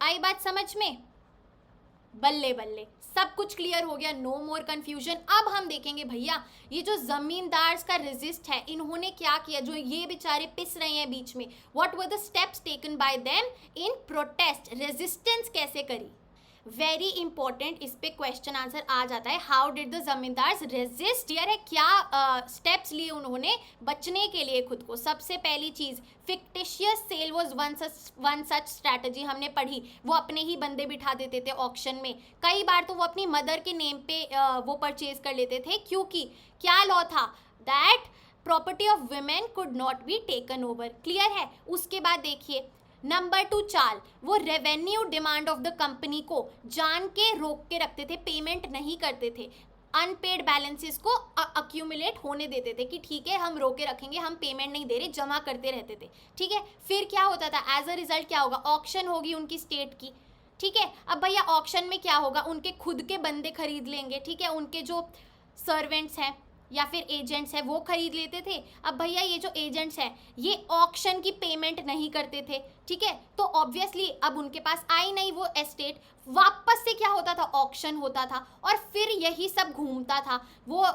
आई बात समझ में, बल्ले बल्ले सब कुछ क्लियर हो गया, नो मोर कंफ्यूजन। अब हम देखेंगे भैया ये जो जमींदार्स का रेजिस्ट है, इन्होंने क्या किया, जो ये बेचारे पिस रहे हैं बीच में, what were the steps taken bye them in protest, resistance कैसे करी। वेरी इंपॉर्टेंट, इस पे क्वेश्चन आंसर आ जाता है। How did the zamindars resist, यार है क्या स्टेप्स लिए उन्होंने बचने के लिए खुद को। सबसे पहली चीज, fictitious sale was one such strategy, हमने पढ़ी। वो अपने ही बंदे बिठा देते थे ऑक्शन में, कई बार तो वो अपनी मदर के नेम पे वो परचेज कर लेते थे, क्योंकि क्या लॉ था, that property of women could not be taken over. Clear है। उसके बाद देखिए नंबर 2 चाल, वो revenue demand of the company को जान के रोक के रखते थे, पेमेंट नहीं करते थे, अनपेड बैलेंसेस को अक्यूमुलेट होने देते थे कि ठीक है हम रोके रखेंगे, हम पेमेंट नहीं दे रहे, जमा करते रहते थे, ठीक है। फिर क्या होता था, एज अ रिजल्ट क्या होगा, ऑक्शन होगी उनकी स्टेट की, ठीक है। अब भैया ऑक्शन में क्या होगा, उनके खुद के बंदे खरीद लेंगे, ठीक है, उनके जो सर्वेंट्स हैं या फिर एजेंट्स है वो खरीद लेते थे। अब भैया ये जो एजेंट्स हैं ये ऑक्शन की पेमेंट नहीं करते थे, ठीक है, तो ऑब्वियसली अब उनके पास आई नहीं वो एस्टेट, वापस से क्या होता था, ऑक्शन होता था, और फिर यही सब घूमता था। वो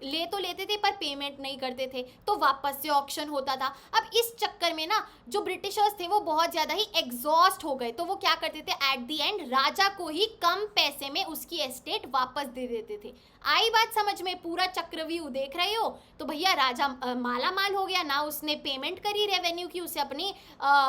ले तो लेते थे पर पेमेंट नहीं करते थे, तो वापस से ऑक्शन होता था। अब इस चक्कर में ना जो ब्रिटिशर्स थे वो बहुत ज़्यादा ही एग्जॉस्ट हो गए, तो वो क्या करते थे, एट द एंड राजा को ही कम पैसे में उसकी एस्टेट वापस दे देते थे। आई बात समझ में, पूरा चक्रव्यूह देख रहे हो? तो भैया राजा माला माल हो गया ना, उसने पेमेंट करी रेवेन्यू की, उसे अपनी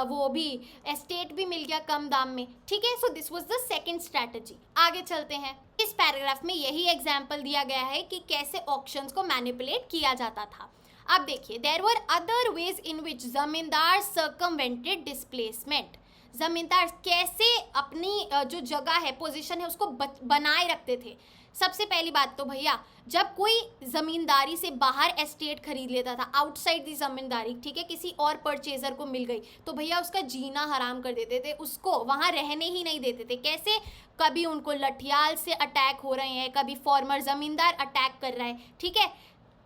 वो भी एस्टेट भी मिल गया कम दाम में। ठीक है, so this was the second strategy. आगे चलते हैं। इस पैराग्राफ में यही एग्जाम्पल दिया गया है कि कैसे ऑक्शंस को मैनिपुलेट किया जाता था। अब देखिए, there were other ways in which zamindar circumvented displacement. जमींदार कैसे अपनी जो जगह है, पोजीशन है, उसको बनाए रखते थे। सबसे पहली बात तो भैया, जब कोई जमींदारी से बाहर एस्टेट खरीद लेता था, आउटसाइड दी जमींदारी, ठीक है, किसी और परचेजर को मिल गई, तो भैया उसका जीना हराम कर देते थे, उसको वहाँ रहने ही नहीं देते थे। कैसे? कभी उनको लठियाल से अटैक हो रहे हैं, कभी फॉर्मर जमींदार अटैक कर रहा है। ठीक है,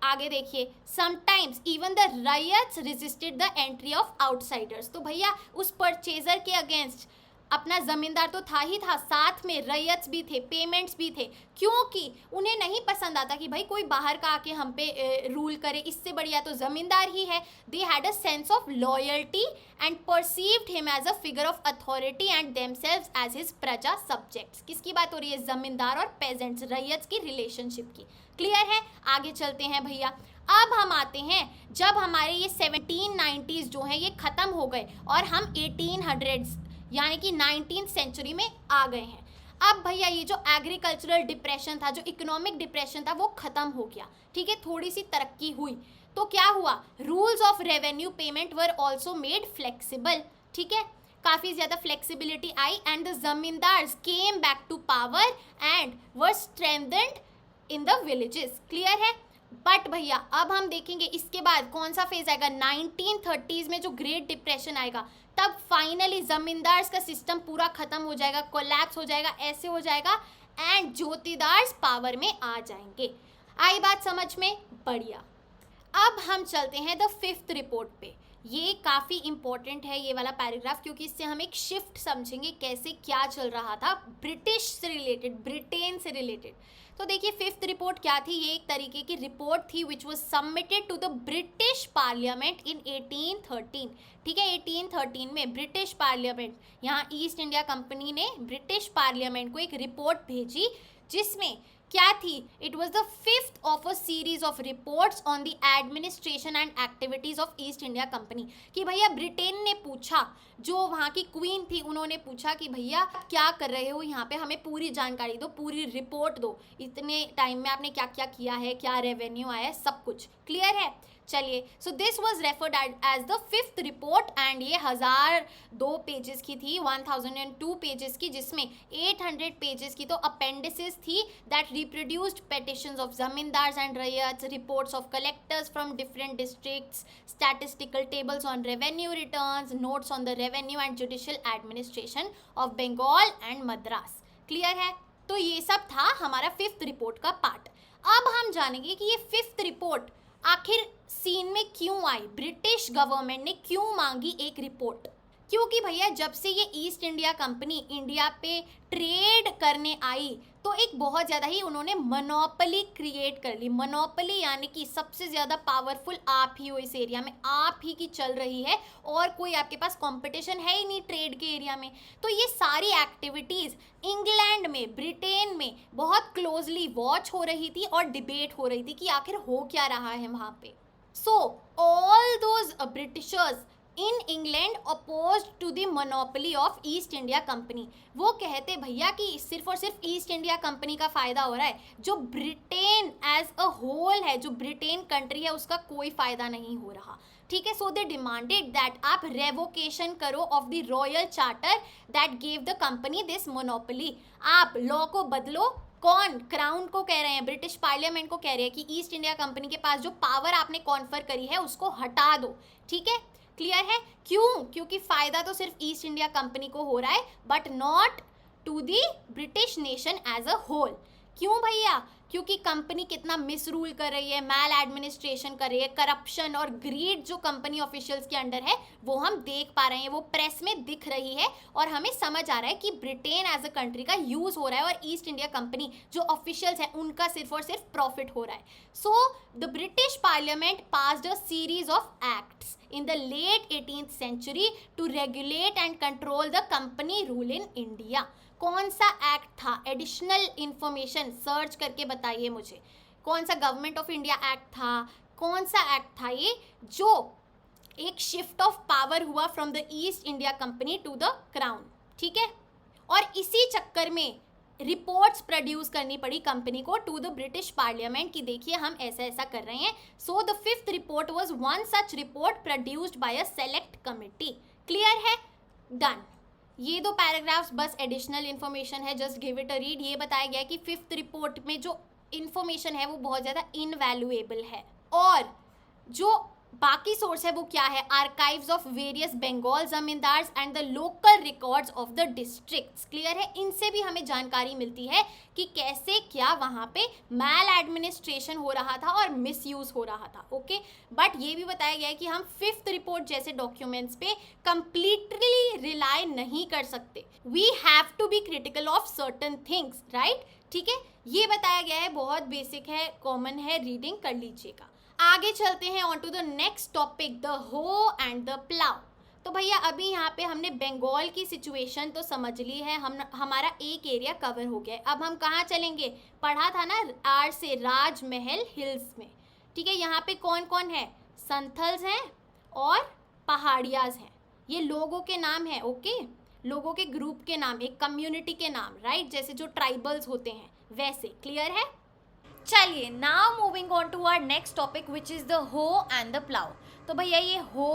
आगे देखिए, sometimes even the ryots resisted the entry of outsiders. तो भैया उस परचेजर के अगेंस्ट अपना जमींदार तो था ही था, साथ में रैयत्स भी थे, पेमेंट्स भी थे, क्योंकि उन्हें नहीं पसंद आता कि भाई कोई बाहर का आके हम पे रूल करे, इससे बढ़िया तो जमींदार ही है। They had a sense of loyalty and perceived him as a figure of authority and themselves as his praja subjects. किसकी बात हो रही है? जमींदार और पेजेंट्स, रैयत्स की रिलेशनशिप की। क्लियर है? आगे चलते हैं भैया। अब हम आते हैं, जब हमारे ये 1790s जो हैं ये ख़त्म हो गए और हम 1800s यानी कि 19th सेंचुरी में आ गए हैं। अब भैया ये जो एग्रीकल्चरल डिप्रेशन था, जो इकोनॉमिक डिप्रेशन था, वो ख़त्म हो गया। ठीक है, थोड़ी सी तरक्की हुई, तो क्या हुआ, rules of revenue payment were also made flexible. ठीक है, काफ़ी ज़्यादा फ्लेक्सिबिलिटी आई and the zamindars came back to power and were strengthened in the villages. Clear है? बट भैया अब हम देखेंगे इसके बाद कौन सा फेज आएगा, 1930s में जो ग्रेट डिप्रेशन आएगा, तब फाइनली जमींदार्स का सिस्टम पूरा खत्म हो जाएगा, कोलैप्स हो जाएगा, ऐसे हो जाएगा एंड ज्योतिदार्स पावर में आ जाएंगे। आई बात समझ में? बढ़िया। अब हम चलते हैं द फिफ्थ रिपोर्ट पे। ये काफ़ी इंपॉर्टेंट है ये वाला पैराग्राफ, क्योंकि इससे हम एक शिफ्ट समझेंगे कैसे क्या चल रहा था ब्रिटिश से रिलेटेड, ब्रिटेन से रिलेटेड। तो देखिए, फिफ्थ रिपोर्ट क्या थी? ये एक तरीके की रिपोर्ट थी which was submitted to the British parliament in 1813। ठीक है, 1813 में ब्रिटिश पार्लियामेंट, यहाँ ईस्ट इंडिया कंपनी ने ब्रिटिश पार्लियामेंट को एक रिपोर्ट भेजी, जिसमें क्या थी, it was the fifth of a series of reports on the administration and activities of East India Company. कि भैया ब्रिटेन ने पूछा, जो वहाँ की क्वीन थी उन्होंने पूछा कि भैया क्या कर रहे हो यहाँ पे, हमें पूरी जानकारी दो, पूरी रिपोर्ट दो, इतने टाइम में आपने क्या क्या किया है, क्या रेवेन्यू आया है, सब कुछ। क्लियर है? चलिए, so this was referred as the fifth report and ये 1002 पेजेस की थी, 1002 पेजेस की, जिसमें 800 पेजेस की तो अपेंडिसेस थी that reproduced petitions of zamindars and ryots, reports of collectors from different districts, statistical tables on revenue returns, notes on the revenue and judicial administration of Bengal and Madras. Clear है? तो ये सब था हमारा फिफ्थ रिपोर्ट का पार्ट। अब हम जानेंगे कि ये फिफ्थ रिपोर्ट आखिर सीन में क्यों आई, ब्रिटिश गवर्नमेंट ने क्यों मांगी एक रिपोर्ट। क्योंकि भैया जब से ये ईस्ट इंडिया कंपनी इंडिया पे ट्रेड करने आई, तो एक बहुत ज़्यादा ही उन्होंने मोनोपोली क्रिएट कर ली। मोनोपोली यानी कि सबसे ज़्यादा पावरफुल आप ही हो इस एरिया में, आप ही की चल रही है और कोई आपके पास कंपटीशन है ही नहीं ट्रेड के एरिया में। तो ये सारी एक्टिविटीज़ इंग्लैंड में, ब्रिटेन में बहुत क्लोजली वॉच हो रही थी और डिबेट हो रही थी कि आखिर हो क्या रहा है वहाँ पे। So all those Britishers in England opposed to the monopoly of East India Company. वो कहते भैया कि सिर्फ और सिर्फ ईस्ट इंडिया कंपनी का फ़ायदा हो रहा है, जो ब्रिटेन एज अ होल है, जो ब्रिटेन कंट्री है, उसका कोई फ़ायदा नहीं हो रहा। ठीक है, सो दे डिमांडेड दैट आप रेवोकेशन करो of the royal charter that gave the company this monopoly. आप लॉ को बदलो। कौन? क्राउन को कह रहे हैं, ब्रिटिश पार्लियामेंट को कह रहे हैं कि ईस्ट इंडिया कंपनी के पास जो पावर आपने कॉन्फर करी है उसको हटा दो। ठीक है, क्लियर है? क्यों? क्योंकि फ़ायदा तो सिर्फ ईस्ट इंडिया कंपनी को हो रहा है but not to the British nation as a whole. क्यों भैया? क्योंकि कंपनी कितना मिस रूल कर रही है, मैल एडमिनिस्ट्रेशन कर रही है, करप्शन और ग्रीड जो कंपनी ऑफिशियल्स के अंडर है वो हम देख पा रहे हैं, वो प्रेस में दिख रही है और हमें समझ आ रहा है कि ब्रिटेन एज अ कंट्री का यूज हो रहा है और ईस्ट इंडिया कंपनी जो ऑफिशियल्स है उनका सिर्फ और सिर्फ प्रॉफिट हो रहा है. So the British parliament passed a series of acts in the late 18th century to regulate and control the company rule in India. कौन सा एक्ट था? एडिशनल इंफॉर्मेशन सर्च करके बताइए मुझे. कौन सा गवर्नमेंट ऑफ इंडिया एक्ट था? कौन सा एक्ट था ये जो एक शिफ्ट ऑफ पावर हुआ from the east India Company to the crown. ठीक है, और इसी चक्कर में रिपोर्ट्स प्रोड्यूस करनी पड़ी कंपनी को टू द ब्रिटिश पार्लियामेंट कि देखिए हम ऐसा ऐसा कर रहे हैं. So the fifth report was one such report produced by a select committee. Clear है? डन. ये दो पैराग्राफ्स बस एडिशनल इन्फॉर्मेशन है, just give it a read. ये बताया गया कि फिफ्थ रिपोर्ट में जो इन्फॉर्मेशन है वो बहुत ज़्यादा इनवैल्यूएबल है और जो बाकी सोर्स है वो क्या है? Archives of various Bengal zamindars and the local records of the districts. Clear है? इनसे भी हमें जानकारी मिलती है कि कैसे क्या वहाँ पे मैल एडमिनिस्ट्रेशन हो रहा था और मिसयूज हो रहा था. ओके, बट ये भी बताया गया है कि हम फिफ्थ रिपोर्ट जैसे डॉक्यूमेंट्स पे कंप्लीटली रिलाई नहीं कर सकते. We have to be critical of certain things, right? ठीक है, ये बताया गया है, बहुत बेसिक है, कॉमन है, रीडिंग कर लीजिएगा. आगे चलते हैं on to the next topic, the hoe and the plough. तो भैया अभी यहाँ पे हमने बंगाल की सिचुएशन तो समझ ली है, हमारा एक एरिया कवर हो गया है. अब हम कहाँ चलेंगे? पढ़ा था ना आर से, राजमहल हिल्स में. ठीक है, यहाँ पे कौन कौन है? संथल्स हैं और पहाड़ियाज हैं. ये लोगों के नाम हैं. ओके, लोगों के ग्रुप के नाम, एक कम्युनिटी के नाम, राइट? जैसे जो ट्राइबल्स होते हैं वैसे. क्लियर है? चलिए, now moving on to our next topic which is the hoe and the plough. तो भैया ये हो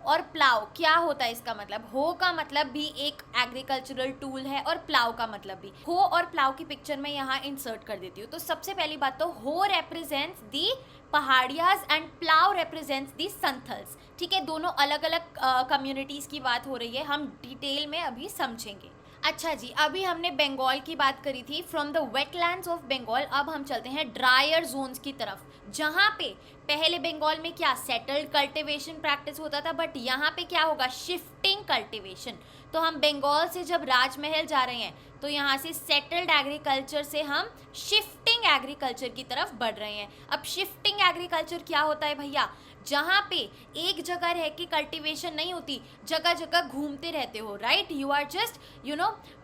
और प्लाउ क्या होता है? इसका मतलब हो का मतलब भी एक एग्रीकल्चरल टूल है और प्लाउ का मतलब भी. हो और प्लाउ की पिक्चर मैं यहाँ इंसर्ट कर देती हूँ. तो सबसे पहली बात तो hoe represents the Paharias and plough represents the Santhals. ठीक है, दोनों अलग अलग कम्युनिटीज़ की बात हो रही है, हम डिटेल में अभी समझेंगे. अच्छा जी, अभी हमने बंगाल की बात करी थी, from the wetlands of Bengal. अब हम चलते हैं ड्रायर जोन्स की तरफ, जहाँ पे पहले बंगाल में क्या सेटल्ड कल्टिवेशन प्रैक्टिस होता था, बट यहाँ पे क्या होगा? Shifting cultivation. तो हम बंगाल से जब राजमहल जा रहे हैं तो यहाँ से सेटल्ड एग्रीकल्चर से हम शिफ्टिंग एग्रीकल्चर की तरफ बढ़ रहे हैं. अब शिफ्टिंग एग्रीकल्चर क्या होता है भैया? जहाँ पे एक जगह रह के कल्टिवेशन नहीं होती, जगह जगह घूमते रहते हो, right? You are just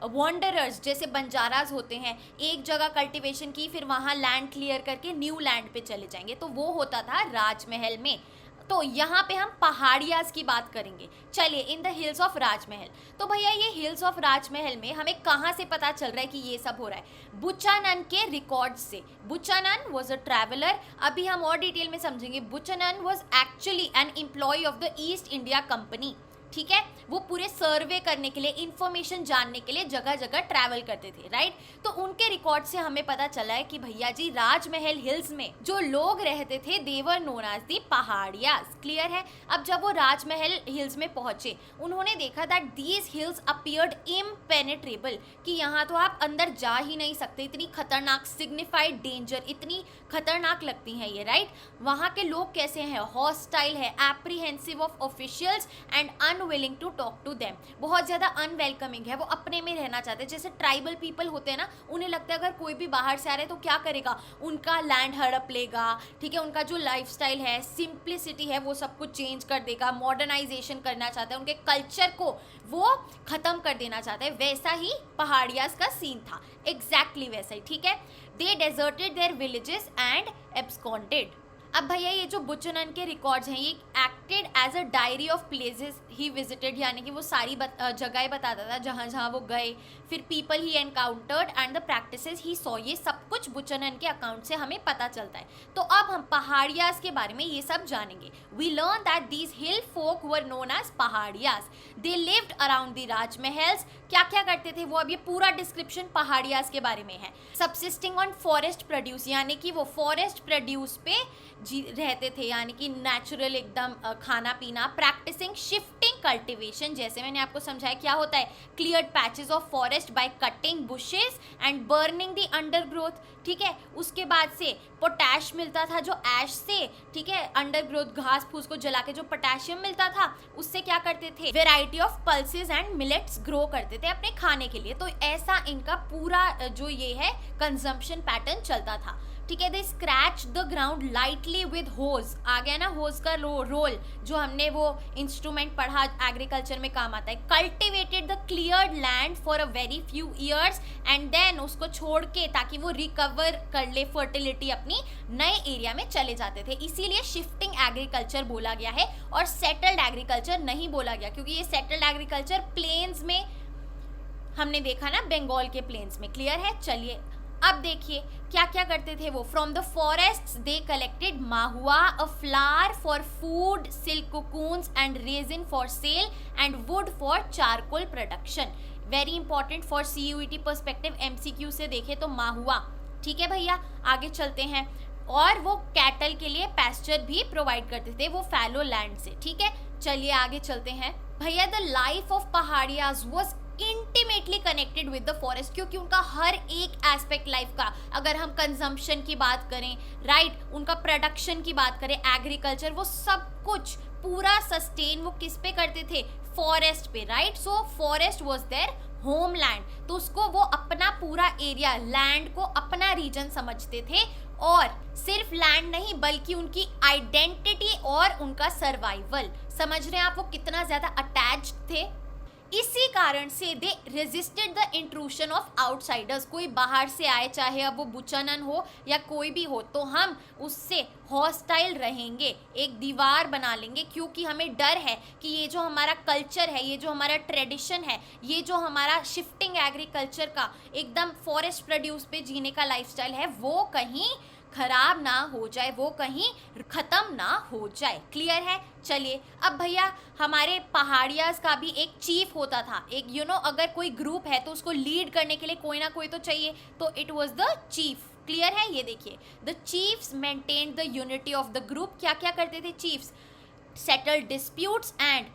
wanderers. जैसे बंजाराज होते हैं, एक जगह कल्टिवेशन की फिर वहाँ लैंड क्लियर करके न्यू लैंड पे चले जाएंगे. तो वो होता था राजमहल में. तो यहाँ पे हम पहाड़ियाज की बात करेंगे. चलिए, इन द हिल्स ऑफ राजमहल. तो भैया ये हिल्स ऑफ राजमहल में हमें कहाँ से पता चल रहा है कि ये सब हो रहा है? बुचानन के रिकॉर्ड से. Buchanan was a traveller. अभी हम और डिटेल में समझेंगे. Buchanan was actually an employ of the east India company. ठीक है, वो पूरे सर्वे करने के लिए, इंफॉर्मेशन जानने के लिए जगह जगह ट्रैवल करते थे, राइट? तो उनके रिकॉर्ड से हमें पता चला है कि भैया जी राजमहल हिल्स में जो लोग रहते थे देवर नोन एज दी पहाड़ियाज. क्लियर है? अब जब वो राजमहल हिल्स में पहुंचे, उन्होंने देखा that these hills appeared impenetrable, कि यहाँ तो आप अंदर जा ही नहीं सकते, इतनी खतरनाक, सिग्निफाइड डेंजर, इतनी खतरनाक लगती हैं ये, राइट? वहाँ के लोग कैसे हैं? हॉस्टाइल है, apprehensive of officials and unwilling to talk to them. बहुत ज़्यादा अनवेलकमिंग है, वो अपने में रहना चाहते हैं. जैसे ट्राइबल पीपल होते हैं ना, उन्हें लगता है अगर कोई भी बाहर से आ रहा है तो क्या करेगा? उनका लैंड हड़प लेगा. ठीक है, उनका जो लाइफस्टाइल है, सिंप्लिसिटी है, वो सब कुछ चेंज कर देगा. मॉडर्नाइजेशन करना चाहता है, उनके कल्चर को वो ख़त्म कर देना चाहता है. वैसा ही पहाड़ियाज का सीन था, एग्जैक्टली वैसा ही. ठीक है, they deserted their villages and absconded. अब भैया ये जो बुचानन के रिकॉर्ड्स हैं, ये acted as a diary of places he visited, यानी कि वो सारी जगहें बताता था जहाँ जहाँ वो गए, फिर people he encountered and the practices he saw. ये सब कुछ बुचानन के अकाउंट से हमें पता चलता है. तो अब हम पहाड़ियाज के बारे में ये सब जानेंगे. We learn that these hill folk were known as Paharias. They lived around the Rajmahals. क्या क्या करते थे वो? अब ये पूरा डिस्क्रिप्शन पहाड़ियाज के बारे में है. सब्सिस्टिंग ऑन फॉरेस्ट प्रोड्यूस, यानी कि वो फॉरेस्ट प्रोड्यूस पे जी रहते थे, यानी कि नेचुरल एकदम खाना पीना। प्रैक्टिसिंग शिफ्टिंग कल्टीवेशन, जैसे मैंने आपको समझाया क्या होता है, cleared patches of forest by cutting bushes and burning the undergrowth, ठीक है। उसके बाद से पोटैश मिलता था जो ऐश से, ठीक है, अंडरग्रोथ घास फूस को जला के जो पोटेशियम मिलता था उससे क्या करते थे, variety of pulses and millets grow करते थे अपने खाने के लिए। तो ऐसा इनका पूरा जो ये है कंजम्पशन पैटर्न चलता था, ठीक है। They scratch the ground lightly with hoes, आ गया ना होज का रोल, जो हमने वो इंस्ट्रूमेंट पढ़ा एग्रीकल्चर में काम आता है। Cultivated the cleared land for a very few years and then उसको छोड़ के ताकि वो रिकवर कर ले फर्टिलिटी अपनी, नए एरिया में चले जाते थे। इसीलिए शिफ्टिंग एग्रीकल्चर बोला गया है और सेटल्ड एग्रीकल्चर नहीं बोला गया, क्योंकि ये सेटल्ड एग्रीकल्चर प्लेन्स में हमने देखा ना, बंगाल के प्लेन्स में। क्लियर है? चलिए अब देखिए क्या क्या करते थे वो। From the forest they collected Mahua, a flower for food, silk cocoons and resin for sale and would for charcoal production. Very important for CUET perspective, MCQ से देखे तो माहुआ, ठीक है भैया। आगे चलते हैं, और वो कैटल के लिए पैस्चर भी प्रोवाइड करते थे वो फैलो लैंड से, ठीक है। चलिए आगे चलते हैं भैया। The life of Paharias was intimately connected with the forest, क्योंकि उनका हर एक एस्पेक्ट लाइफ का, अगर हम कंजम्पशन की बात करें, राइट, उनका प्रोडक्शन की बात करें, एग्रीकल्चर, वो सब कुछ पूरा सस्टेन वो किस पे करते थे, फॉरेस्ट पे, right. So forest was their homeland, तो उसको वो अपना पूरा एरिया, लैंड को अपना रीजन समझते थे। और सिर्फ लैंड नहीं बल्कि उनकी आइडेंटिटी और उनका सर्वाइवल, समझ रहे हैं आप वो कितना ज्यादा अटैच्ड थे। इसी कारण से they resisted the intrusion of outsiders, कोई बाहर से आए, चाहे अब वो बुचानन हो या कोई भी हो, तो हम उससे हॉस्टाइल रहेंगे, एक दीवार बना लेंगे, क्योंकि हमें डर है कि ये जो हमारा कल्चर है, ये जो हमारा ट्रेडिशन है, ये जो हमारा शिफ्टिंग एग्रीकल्चर का एकदम फॉरेस्ट प्रोड्यूस पे जीने का लाइफस्टाइल है, वो कहीं खराब ना हो जाए, वो कहीं खत्म ना हो जाए। क्लियर है? चलिए अब भैया हमारे पहाड़ियाज का भी एक चीफ होता था, एक अगर कोई ग्रुप है तो उसको लीड करने के लिए कोई ना कोई तो चाहिए, तो it was the chief. Clear है? ये देखिए, the chiefs maintained the unity of the group. क्या क्या करते थे chiefs? Settle disputes and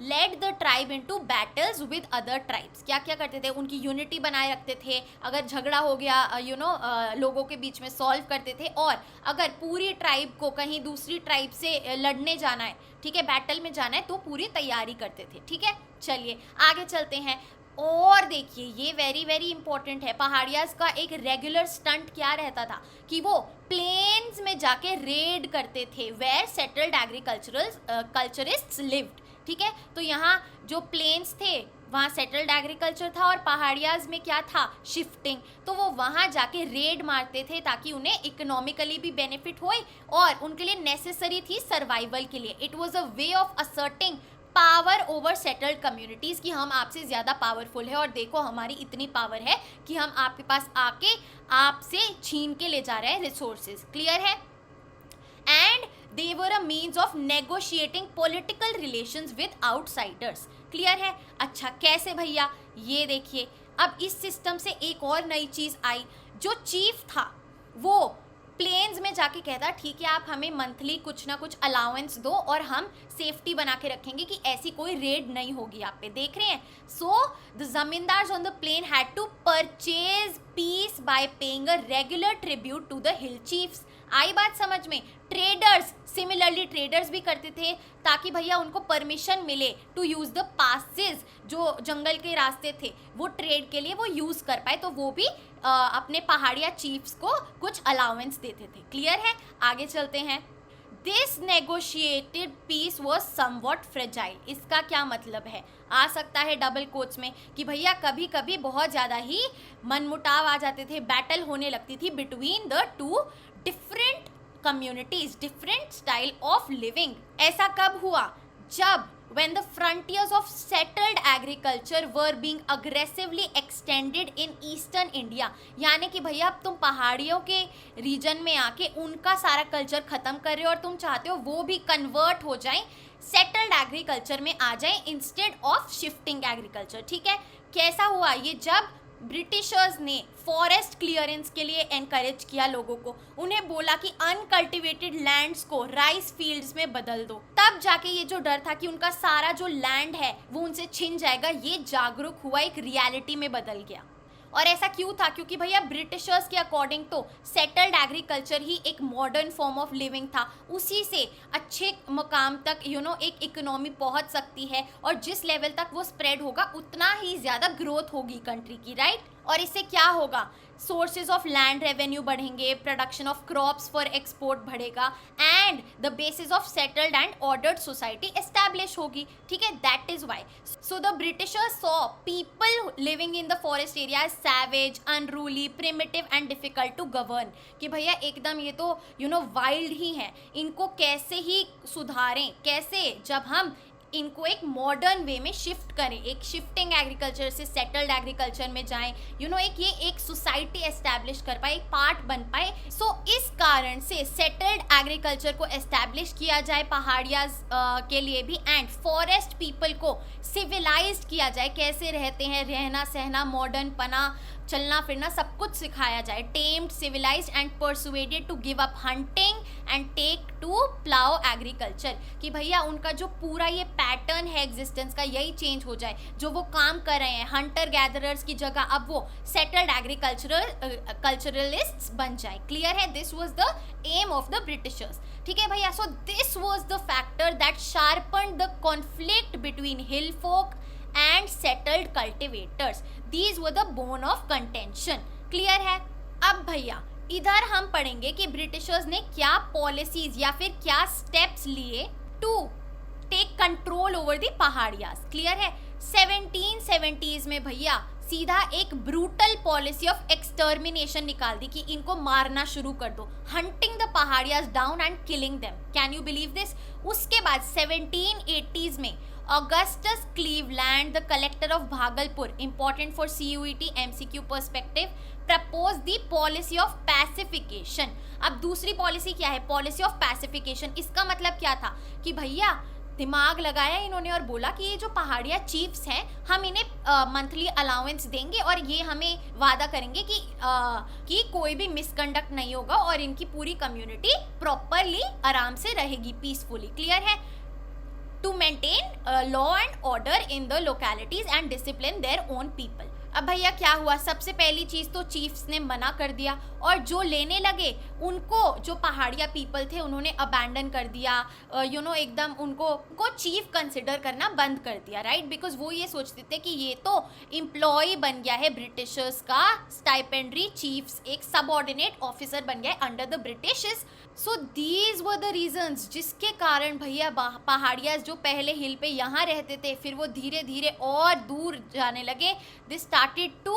led the tribe into battles with other tribes. क्या क्या करते थे? उनकी यूनिटी बनाए रखते थे, अगर झगड़ा हो गया लोगों के बीच में सॉल्व करते थे, और अगर पूरी ट्राइब को कहीं दूसरी ट्राइब से लड़ने जाना है, ठीक है, बैटल में जाना है, तो पूरी तैयारी करते थे, ठीक है। चलिए आगे चलते हैं, और देखिए ये वेरी वेरी इंपॉर्टेंट है। पहाड़ियाज का एक रेगुलर स्टंट क्या रहता था कि वो प्लेन्स में जाके रेड करते थे, वेयर सेटल्ड कल्चरिस्ट्स लिव्ड, ठीक है। तो यहाँ जो प्लेन्स थे वहाँ सेटल्ड एग्रीकल्चर था, और पहाड़ियाज में क्या था, शिफ्टिंग। तो वो वहाँ जाके रेड मारते थे ताकि उन्हें इकोनॉमिकली भी बेनिफिट होए और उनके लिए नेसेसरी थी सर्वाइवल के लिए। It was a way of asserting power over settled communities कि हम आपसे ज़्यादा पावरफुल है, और देखो हमारी इतनी पावर है कि हम आपके पास आके आपसे छीन के ले जा रहे हैं रिसोर्सेज। क्लियर है? And they were a means of negotiating political relations with outsiders। Clear है? अच्छा कैसे भैया? ये देखिए, अब इस सिस्टम से एक और नई चीज़ आई, जो चीफ था वो प्लेन्स में जाके कहता ठीक है आप हमें मंथली कुछ ना कुछ अलाउंस दो और हम सेफ्टी बना के रखेंगे कि ऐसी कोई रेड नहीं होगी आप पे। देख रहे हैं? So the zamindars on the plain had to purchase peace by paying a regular tribute to the hill chiefs. आई बात समझ में? ट्रेडर्स, सिमिलरली ट्रेडर्स भी करते थे ताकि भैया उनको परमिशन मिले टू यूज़ द पासेस, जो जंगल के रास्ते थे वो ट्रेड के लिए वो यूज़ कर पाए, तो वो भी अपने पहाड़िया चीफ्स को कुछ अलाउंस देते थे। क्लियर है? आगे चलते हैं। This negotiated peace was somewhat fragile. इसका क्या मतलब है? आ सकता है डबल कोट्स में कि भैया कभी कभी बहुत ज़्यादा ही मनमुटाव आ जाते थे, बैटल होने लगती थी between the two different communities, different style of living. ऐसा कब हुआ? जब when the frontiers of settled agriculture were being aggressively extended in eastern India। यानी कि भैया अब तुम पहाड़ियों के रीजन में आके उनका सारा कल्चर ख़त्म कर रहे हो और तुम चाहते हो वो भी कन्वर्ट हो जाएं, सेटल्ड एग्रीकल्चर में आ जाएं इंस्टेड ऑफ शिफ्टिंग एग्रीकल्चर। ठीक है? कैसा हुआ ये? जब ब्रिटिशर्स ने फॉरेस्ट क्लियरेंस के लिए एनकरेज किया लोगों को, उन्हें बोला कि अनकल्टिवेटेड लैंड्स को राइस फील्ड्स में बदल दो। तब जाके ये जो डर था कि उनका सारा जो लैंड है वो उनसे छिन जाएगा, ये जागरूक हुआ, एक रियलिटी में बदल गया। और ऐसा क्यों था? क्योंकि भैया ब्रिटिशर्स के अकॉर्डिंग तो सेटल्ड एग्रीकल्चर ही एक मॉडर्न फॉर्म ऑफ लिविंग था, उसी से अच्छे मकाम तक एक इकोनॉमी पहुंच सकती है, और जिस लेवल तक वो स्प्रेड होगा उतना ही ज़्यादा ग्रोथ होगी कंट्री की, राइट। और इससे क्या होगा? सोर्सेज ऑफ लैंड रेवेन्यू बढ़ेंगे, production of crops for export बढ़ेगा, and the basis of settled and ordered society establish होगी, ठीक है। That is why so the Britishers saw people living in the forest area savage, unruly, primitive and difficult to govern, कि भैया एकदम ये तो wild ही हैं, इनको कैसे ही सुधारें, कैसे, जब हम इनको एक मॉडर्न वे में शिफ्ट करें, एक शिफ्टिंग एग्रीकल्चर से सेटल्ड एग्रीकल्चर में जाएं, एक सोसाइटी एस्टैब्लिश कर पाए, एक पार्ट बन पाए। सो इस कारण से सेटल्ड एग्रीकल्चर को एस्टैब्लिश किया जाए पहाड़ियाज के लिए भी, एंड फॉरेस्ट पीपल को सिविलाइज्ड किया जाए, कैसे रहते हैं, रहना सहना, मॉडर्न पना, चलना फिरना, सब कुछ सिखाया जाए। Tamed, civilised and persuaded to give up hunting and take to plough agriculture, कि भैया उनका जो पूरा ये पैटर्न है एग्जिस्टेंस का, यही चेंज हो जाए। जो वो काम कर रहे हैं हंटर गैदरर्स की जगह, अब वो सेटल्ड कल्चरलिस्ट्स बन जाए। क्लियर है? This was the aim of the Britishers, ठीक है भैया। So this was the factor that sharpened the conflict between hill folk and settled cultivators. These were the bone of contention. Clear है? अब भैया इधर हम पढ़ेंगे कि ब्रिटिशर्स ने क्या पॉलिसीज या फिर क्या स्टेप्स लिए to take control over the Paharias. Clear है? 1770s में भैया सीधा एक ब्रूटल पॉलिसी ऑफ एक्सटर्मिनेशन निकाल दी कि इनको मारना शुरू कर दो, hunting the Paharias down and killing them. Can you believe this? उसके बाद 1780s में Augustus Cleveland, the collector of Bhagalpur, important for CUET MCQ perspective, proposed the policy of pacification. अब दूसरी पॉलिसी क्या है? Policy of pacification. इसका मतलब क्या था कि भैया दिमाग लगाया इन्होंने और बोला कि ये जो पहाड़िया चीफ्स हैं, हम इन्हें मंथली अलाउंस देंगे और ये हमें वादा करेंगे कि कोई भी मिसकंडक्ट नहीं होगा और इनकी पूरी कम्युनिटी प्रॉपरली आराम से रहेगी, पीसफुली। क्लियर है? to maintain law and order in the localities and discipline their own people. अब भैया क्या हुआ? सबसे पहली चीज़ तो चीफ्स ने मना कर दिया, और जो लेने लगे उनको, जो पहाड़िया पीपल थे, उन्होंने अबैंडन कर दिया, एकदम उनको चीफ कंसिडर करना बंद कर दिया, राइट। बिकॉज वो ये सोचते थे कि ये तो एम्प्लॉय बन गया है ब्रिटिशर्स का, स्टाइपेंडरी चीफ्स, एक सबऑर्डिनेट ऑफिसर बन गया है under the Britishers. So these were the reasons जिसके कारण भैया पहाड़िया जो पहले हिल पे यहाँ रहते थे, फिर वो धीरे धीरे और दूर जाने लगे। दे started to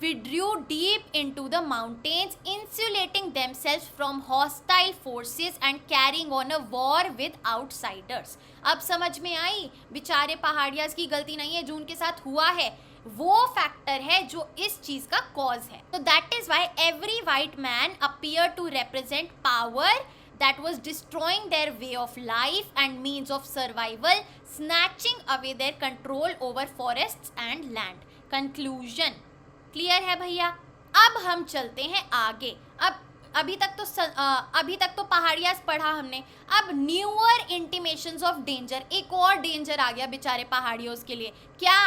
withdrew deep into the mountains, insulating themselves from hostile forces and carrying on a war with outsiders. अब समझ में आई, बेचारे पहाड़ियाज की गलती नहीं है, जो उनके साथ हुआ है वो फैक्टर है जो इस चीज का कॉज है। तो that is why every white man appear to represent power that was destroying their way of life and means of survival, snatching away their control over forests and land. Conclusion clear है भैया? अब हम चलते हैं आगे। अब अभी तक तो पहाड़ियाज पढ़ा हमने, अब न्यूअर इंटीमेशंस ऑफ डेंजर, एक और डेंजर आ गया बेचारे पहाड़ियों के लिए। क्या?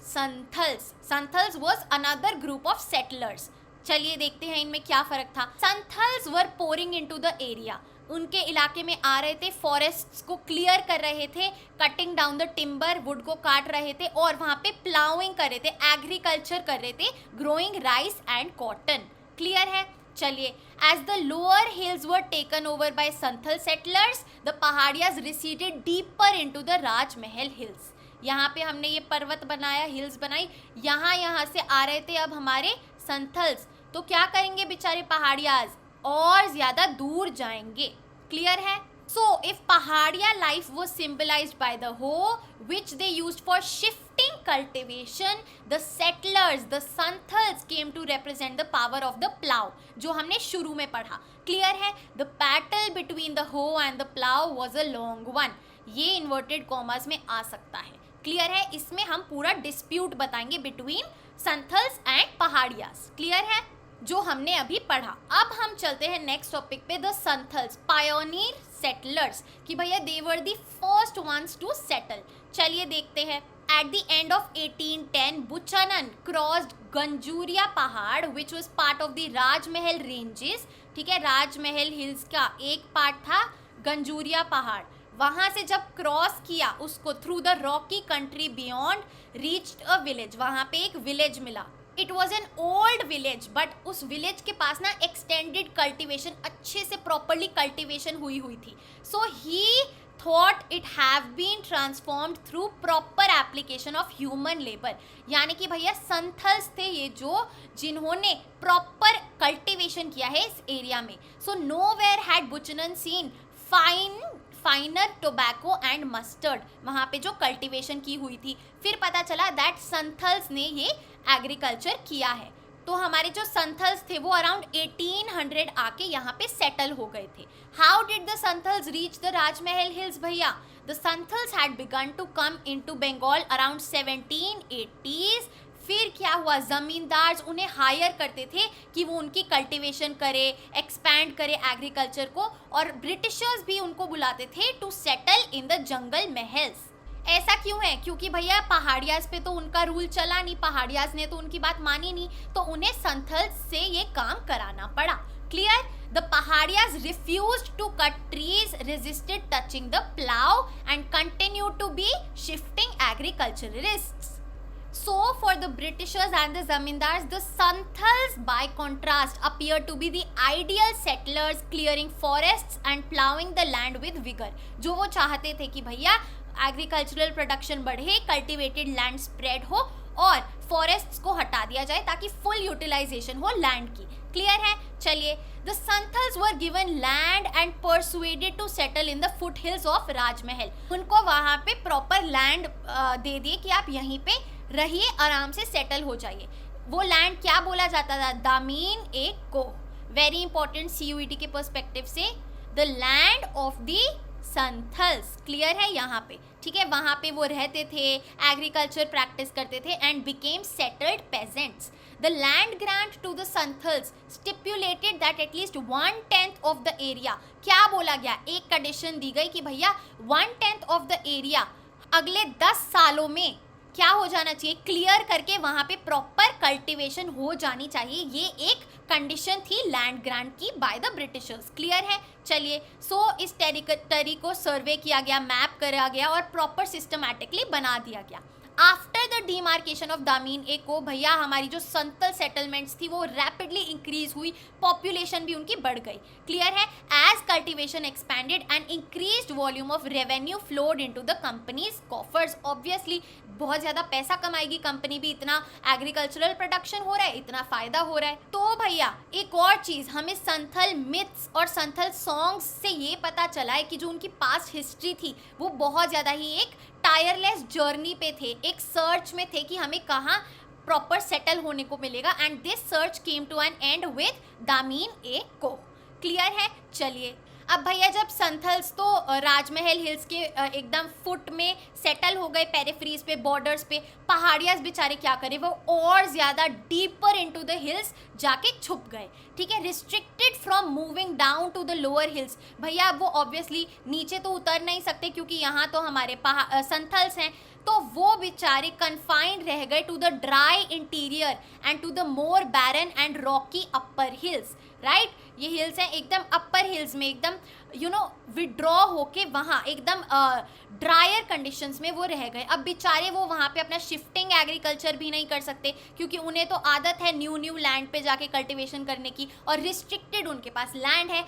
Santhals was another group of settlers. चलिए देखते हैं इनमें क्या फर्क था। संथल्स वर पोरिंग इनटू द एरिया, उनके इलाके में आ रहे थे, फॉरेस्ट्स को क्लियर कर रहे थे, cutting down the timber, would को काट रहे थे और वहाँ पे प्लाउइंग कर रहे थे, एग्रीकल्चर कर रहे थे, growing rice and cotton. Clear है? चलिए, as the lower hills were taken over by Santhal settlers, the Paharias receded deeper into the Rajmahal hills. यहाँ पे हमने ये पर्वत बनाया, हिल्स बनाई, यहाँ से आ रहे थे अब हमारे संथल्स, तो क्या करेंगे बेचारे पहाड़ियाज? और ज्यादा दूर जाएंगे। क्लियर है? So if Paharia life was symbolized by the hoe which they used for shifting cultivation, the settlers, the santhals came to represent the power of the plow, जो हमने शुरू में पढ़ा। क्लियर है? The battle between the hoe and the plow was a long one. ये inverted commas में आ सकता है। क्लियर है? इसमें हम पूरा डिस्प्यूट बताएंगे between Santhals and Paharias. Clear है जो हमने अभी पढ़ा। अब हम चलते हैं नेक्स्ट टॉपिक पे, द संथल्स पायोनियर सेटलर्स, कि भैया they were the first ones to settle. चलिए देखते हैं। At the end of 1810, Buchanan crossed गंजूरिया पहाड़ which was part of the Rajmahal ranges। ठीक है, राजमहल हिल्स का एक पार्ट था गंजूरिया पहाड़। वहां से जब क्रॉस किया उसको through the Rocky country beyond reached a village, वहां पे एक विलेज मिला। It was an old village but उस विलेज के पास ना एक्सटेंडेड कल्टिवेशन, अच्छे से प्रॉपरली कल्टिवेशन हुई थी। सो ही thought it have been transformed through proper application of human labor। यानी कि भैया संथल्स थे ये जो जिन्होंने प्रॉपर कल्टिवेशन किया है इस एरिया में। सो nowhere had Buchanan seen फाइनर tobacco and mustard, वहाँ पे जो कल्टिवेशन की हुई थी। फिर पता चला दैट संथल्स ने ये एग्रीकल्चर किया है। तो हमारे जो संथल्स थे वो अराउंड 1800 आके यहाँ पे सेटल हो गए थे। How did the Santhals reach the Rajmahal hills भैया? The Santhals had begun to come into Bengal around 1780s। फिर क्या हुआ, जमींदार उन्हें हायर करते थे कि वो उनकी कल्टिवेशन करे, एक्सपैंड करे एग्रीकल्चर को, और ब्रिटिशर्स भी उनको बुलाते थे to settle in the jungle mahals. ऐसा क्यों है? क्योंकि भैया पहाड़ियाज पे तो उनका रूल चला नहीं, पहाड़ियाज ने तो उनकी बात मानी नहीं, तो उन्हें संथल्स से ये काम कराना पड़ा। Clear? The Paharias refused to cut trees, resisted touching the plough and continued to be shifting agriculturists. So for the Britishers and the zamindars, the Santhals by contrast appear to be the ideal settlers, clearing forests and plowing the land with vigor। जो वो चाहते थे कि भैया agricultural production बढ़े, cultivated land spread हो और forests को हटा दिया जाए ताकि फुल यूटिलाइजेशन हो लैंड की। क्लियर है? चलिए, the Santhals were given land and persuaded to settle in the foothills of Rajmahal. उनको वहाँ पे प्रॉपर लैंड दे दिए कि आप यहीं पे रहिए, आराम से सेटल हो जाइए। वो लैंड क्या बोला जाता था? Damin i Koh. Very important CUET के पर्सपेक्टिव से, the land of the Santhals. Clear है यहाँ पे? ठीक है, वहाँ पे वो रहते थे, एग्रीकल्चर प्रैक्टिस करते थे and became settled peasants. The land grant to the Santhals stipulated that at least 1/10 of the area. क्या बोला गया? एक कंडीशन दी गई कि भैया 1/10 ऑफ द एरिया अगले 10 सालों में क्या हो जाना चाहिए, क्लियर करके वहाँ पे प्रॉपर कल्टिवेशन हो जानी चाहिए। ये एक कंडीशन थी लैंड ग्रांट की बाय द ब्रिटिशर्स। क्लियर है? चलिए, सो इस टेरिटरी को सर्वे किया गया, मैप करा गया और प्रॉपर सिस्टमैटिकली बना दिया गया। After the demarcation of दामीन i को भैया हमारी जो संथल सेटलमेंट्स थी वो रैपिडली इंक्रीज हुई, पॉपुलेशन भी उनकी बढ़ गई। क्लियर है? As cultivation expanded and increased volume of revenue flowed into the company's coffers. Obviously बहुत ज़्यादा पैसा कमाएगी कंपनी भी, इतना एग्रीकल्चरल प्रोडक्शन हो रहा है, इतना फ़ायदा हो रहा है। तो भैया एक और चीज़ हमें संथल मिथ्स और संथल सॉन्ग्स से ये पता चला है कि जो उनकी पास्ट हिस्ट्री थी वो बहुत ज़्यादा ही एक टायरलेस जर्नी पे थे, एक सर्च में थे कि हमें कहाँ प्रॉपर सेटल होने को मिलेगा। And this search came to an end with Damin i Koh. Clear है? चलिए, अब भैया जब संथल्स तो राजमहल हिल्स के एकदम फुट में सेटल हो गए, पेरिफेरीज पे, बॉर्डर्स पे, पहाड़ियाँ बेचारे क्या करें, वो और ज़्यादा डीपर इनटू द हिल्स जाके छुप गए। ठीक है, restricted from moving down to the lower hills. भैया अब वो ऑब्वियसली नीचे तो उतर नहीं सकते क्योंकि यहाँ तो हमारे संथल्स हैं, तो वो बेचारे कन्फाइंड रह गए to the dry interior and to the more barren and rocky upper hills. Right, ये हिल्स हैं एकदम अपर हिल्स में, एकदम विड्रॉ होके वहाँ एकदम ड्रायर कंडीशंस में वो रह गए। अब बेचारे वो वहाँ पे अपना शिफ्टिंग एग्रीकल्चर भी नहीं कर सकते क्योंकि उन्हें तो आदत है न्यू लैंड पे जाके कल्टिवेशन करने की, और रिस्ट्रिक्टेड उनके पास लैंड है।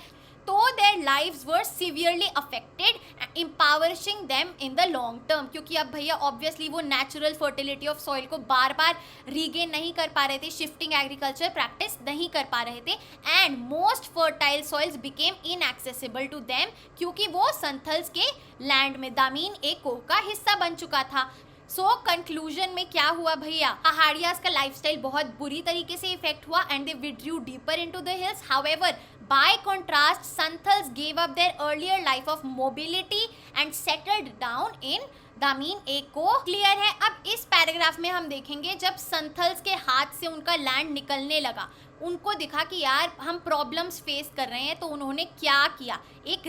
तो their lives were severely affected, empowering them in the long term। क्योंकि अब भैया ऑब्वियसली वो नेचुरल फर्टिलिटी ऑफ सॉइल को बार बार रीगेन नहीं कर पा रहे थे, शिफ्टिंग एग्रीकल्चर प्रैक्टिस नहीं कर पा रहे थे, and most fertile soils became inaccessible to them, क्योंकि वो संथल्स के लैंड में दामीन ए को का हिस्सा बन चुका था। सो कंक्लूजन में क्या हुआ भैया, पहाड़ियाज का लाइफस्टाइल बहुत बुरी तरीके से इफेक्ट हुआ and they withdrew deeper into the hills. However by contrast, Santhals gave up their earlier life of mobility and settled down in दामीन एक को। क्लियर है। अब इस पैराग्राफ में हम देखेंगे जब संथल्स के हाथ से उनका लैंड निकलने लगा, उनको दिखा कि यार हम प्रॉब्लम्स फेस कर रहे हैं, तो उन्होंने क्या किया, एक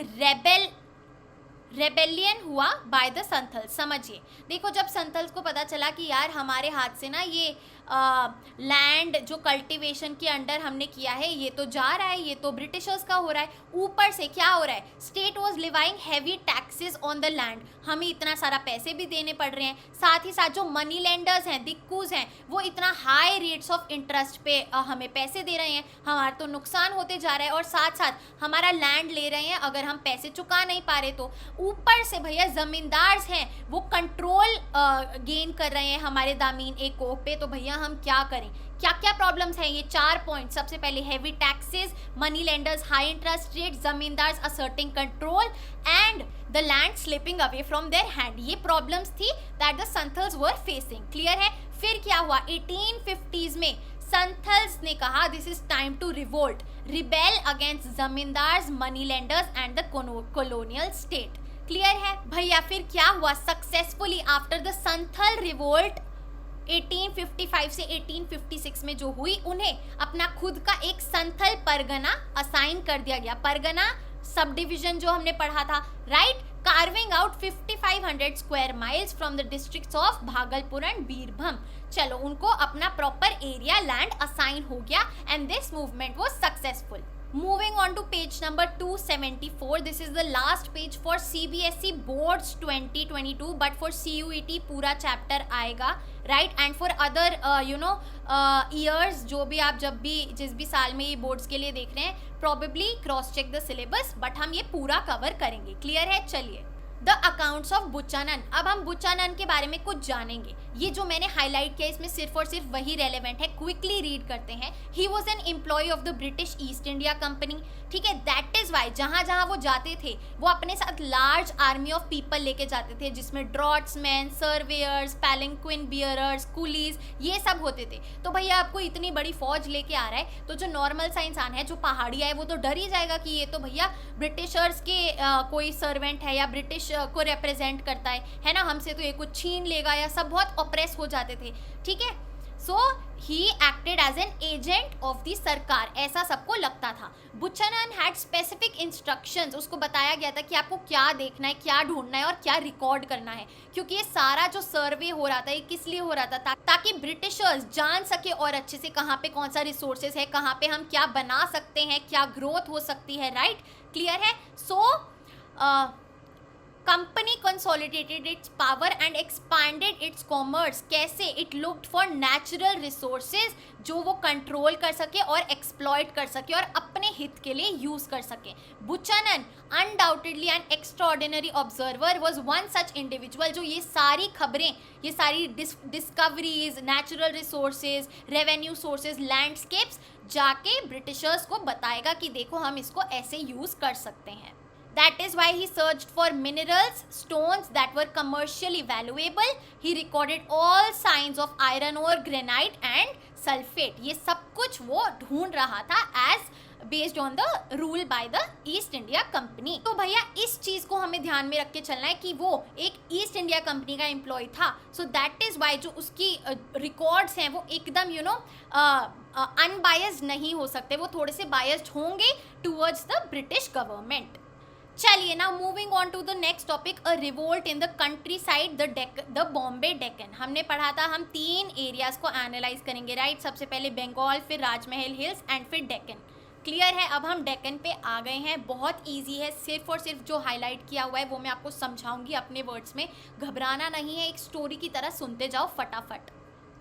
रेबेलियन हुआ बाय द संथल्स। समझिए, देखो जब संथल्स को पता चला कि यार हमारे हाथ से ना ये लैंड जो कल्टीवेशन के अंडर हमने किया है ये तो जा रहा है, ये तो ब्रिटिशर्स का हो रहा है, ऊपर से क्या हो रहा है, state was levying heavy taxes on the land, हमें इतना सारा पैसे भी देने पड़ रहे हैं, साथ ही साथ जो मनी लेंडर्स हैं, दिक्कूज हैं, वो इतना हाई रेट्स ऑफ इंटरेस्ट पे हमें पैसे दे रहे हैं, हमारा तो नुकसान होते जा रहा है, और साथ साथ हमारा लैंड ले रहे हैं अगर हम पैसे चुका नहीं पा रहे तो। ऊपर से भैया जमींदार हैं वो कंट्रोल गेन कर रहे हैं हमारे दामीन एक को पे, तो भैया हम क्या करें, क्या क्या प्रॉब्लम्स हैं, ये 4 पॉइंट। सबसे पहले heavy taxes, money lenders high interest rate, zamindars asserting control and the land slipping away from their hand, ये प्रॉब्लम्स थी that the Santhals were facing. Clear है। फिर क्या हुआ, 1850s में संथल्स ने कहा this is time to revolt, rebel against zamindars, money lenders and the colonial state. Clear है भैया। फिर क्या हुआ, successfully after the Santhal revolt 1855 से 1856 में जो हुई, उन्हें अपना खुद का एक संथल परगना असाइन कर दिया गया। परगना सब डिविजन जो हमने पढ़ा था, right, carving out 5500 square miles from the districts of Bhagalpur and Birbhum. चलो उनको अपना प्रॉपर एरिया लैंड असाइन हो गया and this movement was successful. Moving on to page number 274, this is the last page for CBSE boards 2022, but for CUET पूरा chapter आएगा, right, and for other years, जो भी आप जब भी जिस भी साल में ये बोर्ड्स के लिए देख रहे हैं, probably cross check the syllabus, but हम ये पूरा कवर करेंगे। क्लियर है। चलिए, द अकाउंट्स ऑफ बुचानन। अब हम बुचानन के बारे में कुछ जानेंगे। ये जो मैंने हाईलाइट किया इसमें सिर्फ और सिर्फ वही रेलेवेंट है, क्विकली रीड करते हैं। He was an employ of the British East India company, ठीक है, दैट इज वाई जहाँ जहाँ वो जाते थे वो अपने साथ लार्ज आर्मी ऑफ पीपल लेके जाते थे, जिसमें ड्रॉट्समैन, सर्वेयर्स, पैलिंक्विन बियरर्स, कुलीज, ये सब होते थे। तो भैया आपको इतनी बड़ी फौज लेके आ रहा है, तो जो नॉर्मल सा इंसान है, जो पहाड़िया है, वो तो डर ही जाएगा कि ये तो भैया ब्रिटिशर्स के कोई सर्वेंट है या ब्रिटिश को रिप्रेजेंट करता है ना, हमसे तो ये कुछ छीन लेगा, या सब बहुत ऑप्रेस हो जाते थे। ठीक है, so he acted as an agent of the sarkar, ऐसा सबको लगता था। बुचानन हैड स्पेसिफिक इंस्ट्रक्शंस, उसको बताया गया था कि आपको क्या देखना है, क्या ढूंढना है और क्या रिकॉर्ड करना है, क्योंकि ये सारा जो सर्वे हो रहा था ये किस लिए हो रहा था, ताकि ब्रिटिशर्स जान सके और अच्छे से कहाँ पे कौन सा रिसोर्सेज है, कहाँ पे हम क्या बना सकते हैं, क्या ग्रोथ हो सकती है, राइट। क्लियर है। So company consolidated its power and expanded its commerce. कैसे? It looked for natural resources जो वो कंट्रोल कर सके और एक्सप्लॉइट कर सके और अपने हित के लिए यूज कर सके। Buchanan undoubtedly an extraordinary observer was one such individual जो ये सारी खबरें, ये सारी discoveries, natural resources, revenue sources, landscapes जाके ब्रिटिशर्स को बताएगा कि देखो हम इसको ऐसे यूज कर सकते हैं। That is why he searched for minerals, stones that were commercially valuable. He recorded all signs of iron ore, granite and sulfate. ये सब कुछ वो ढूंढ रहा था as based on the rule by the East India Company. तो भैया इस चीज को हमें ध्यान में रख के चलना है कि वो एक ईस्ट इंडिया कंपनी का एम्प्लॉय था। सो दैट इज वाई जो उसकी रिकॉर्ड्स हैं वो एकदम अनबायस्ड नहीं हो सकते, वो थोड़े से बायस्ड होंगे टूवर्ड्स द ब्रिटिश गवर्नमेंट। चलिए now moving on to the next topic, a revolt in the countryside, the Bombay Deccan. हमने पढ़ा था हम 3 एरियाज को एनालाइज करेंगे, राइट। सबसे पहले बंगाल, फिर राजमहल हिल्स एंड फिर डेक्कन। क्लियर है। अब हम डेक्कन पे आ गए हैं, बहुत इजी है, सिर्फ और सिर्फ जो हाईलाइट किया हुआ है वो मैं आपको समझाऊंगी अपने वर्ड्स में, घबराना नहीं है, एक स्टोरी की तरह सुनते जाओ फटाफट।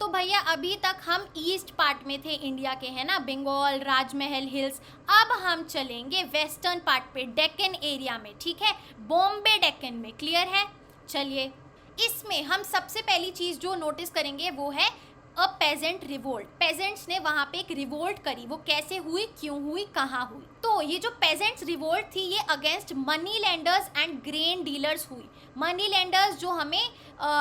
तो भैया अभी तक हम ईस्ट पार्ट में थे इंडिया के, है ना, बंगाल, राजमहल हिल्स। अब हम चलेंगे वेस्टर्न पार्ट पे, डेक्कन एरिया में, ठीक है, बॉम्बे डेक्कन में। क्लियर है। चलिए, इसमें हम सबसे पहली चीज जो नोटिस करेंगे वो है अ पेजेंट रिवोल्ट। पेजेंट्स ने वहां पे एक रिवोल्ट करी, वो कैसे हुई, क्यों हुई, कहाँ हुई। तो तो ये जो पेजेंट्स रिवोल्ट थी ये against money lenders and grain dealers हुई। मनी लेंडर्स जो हमें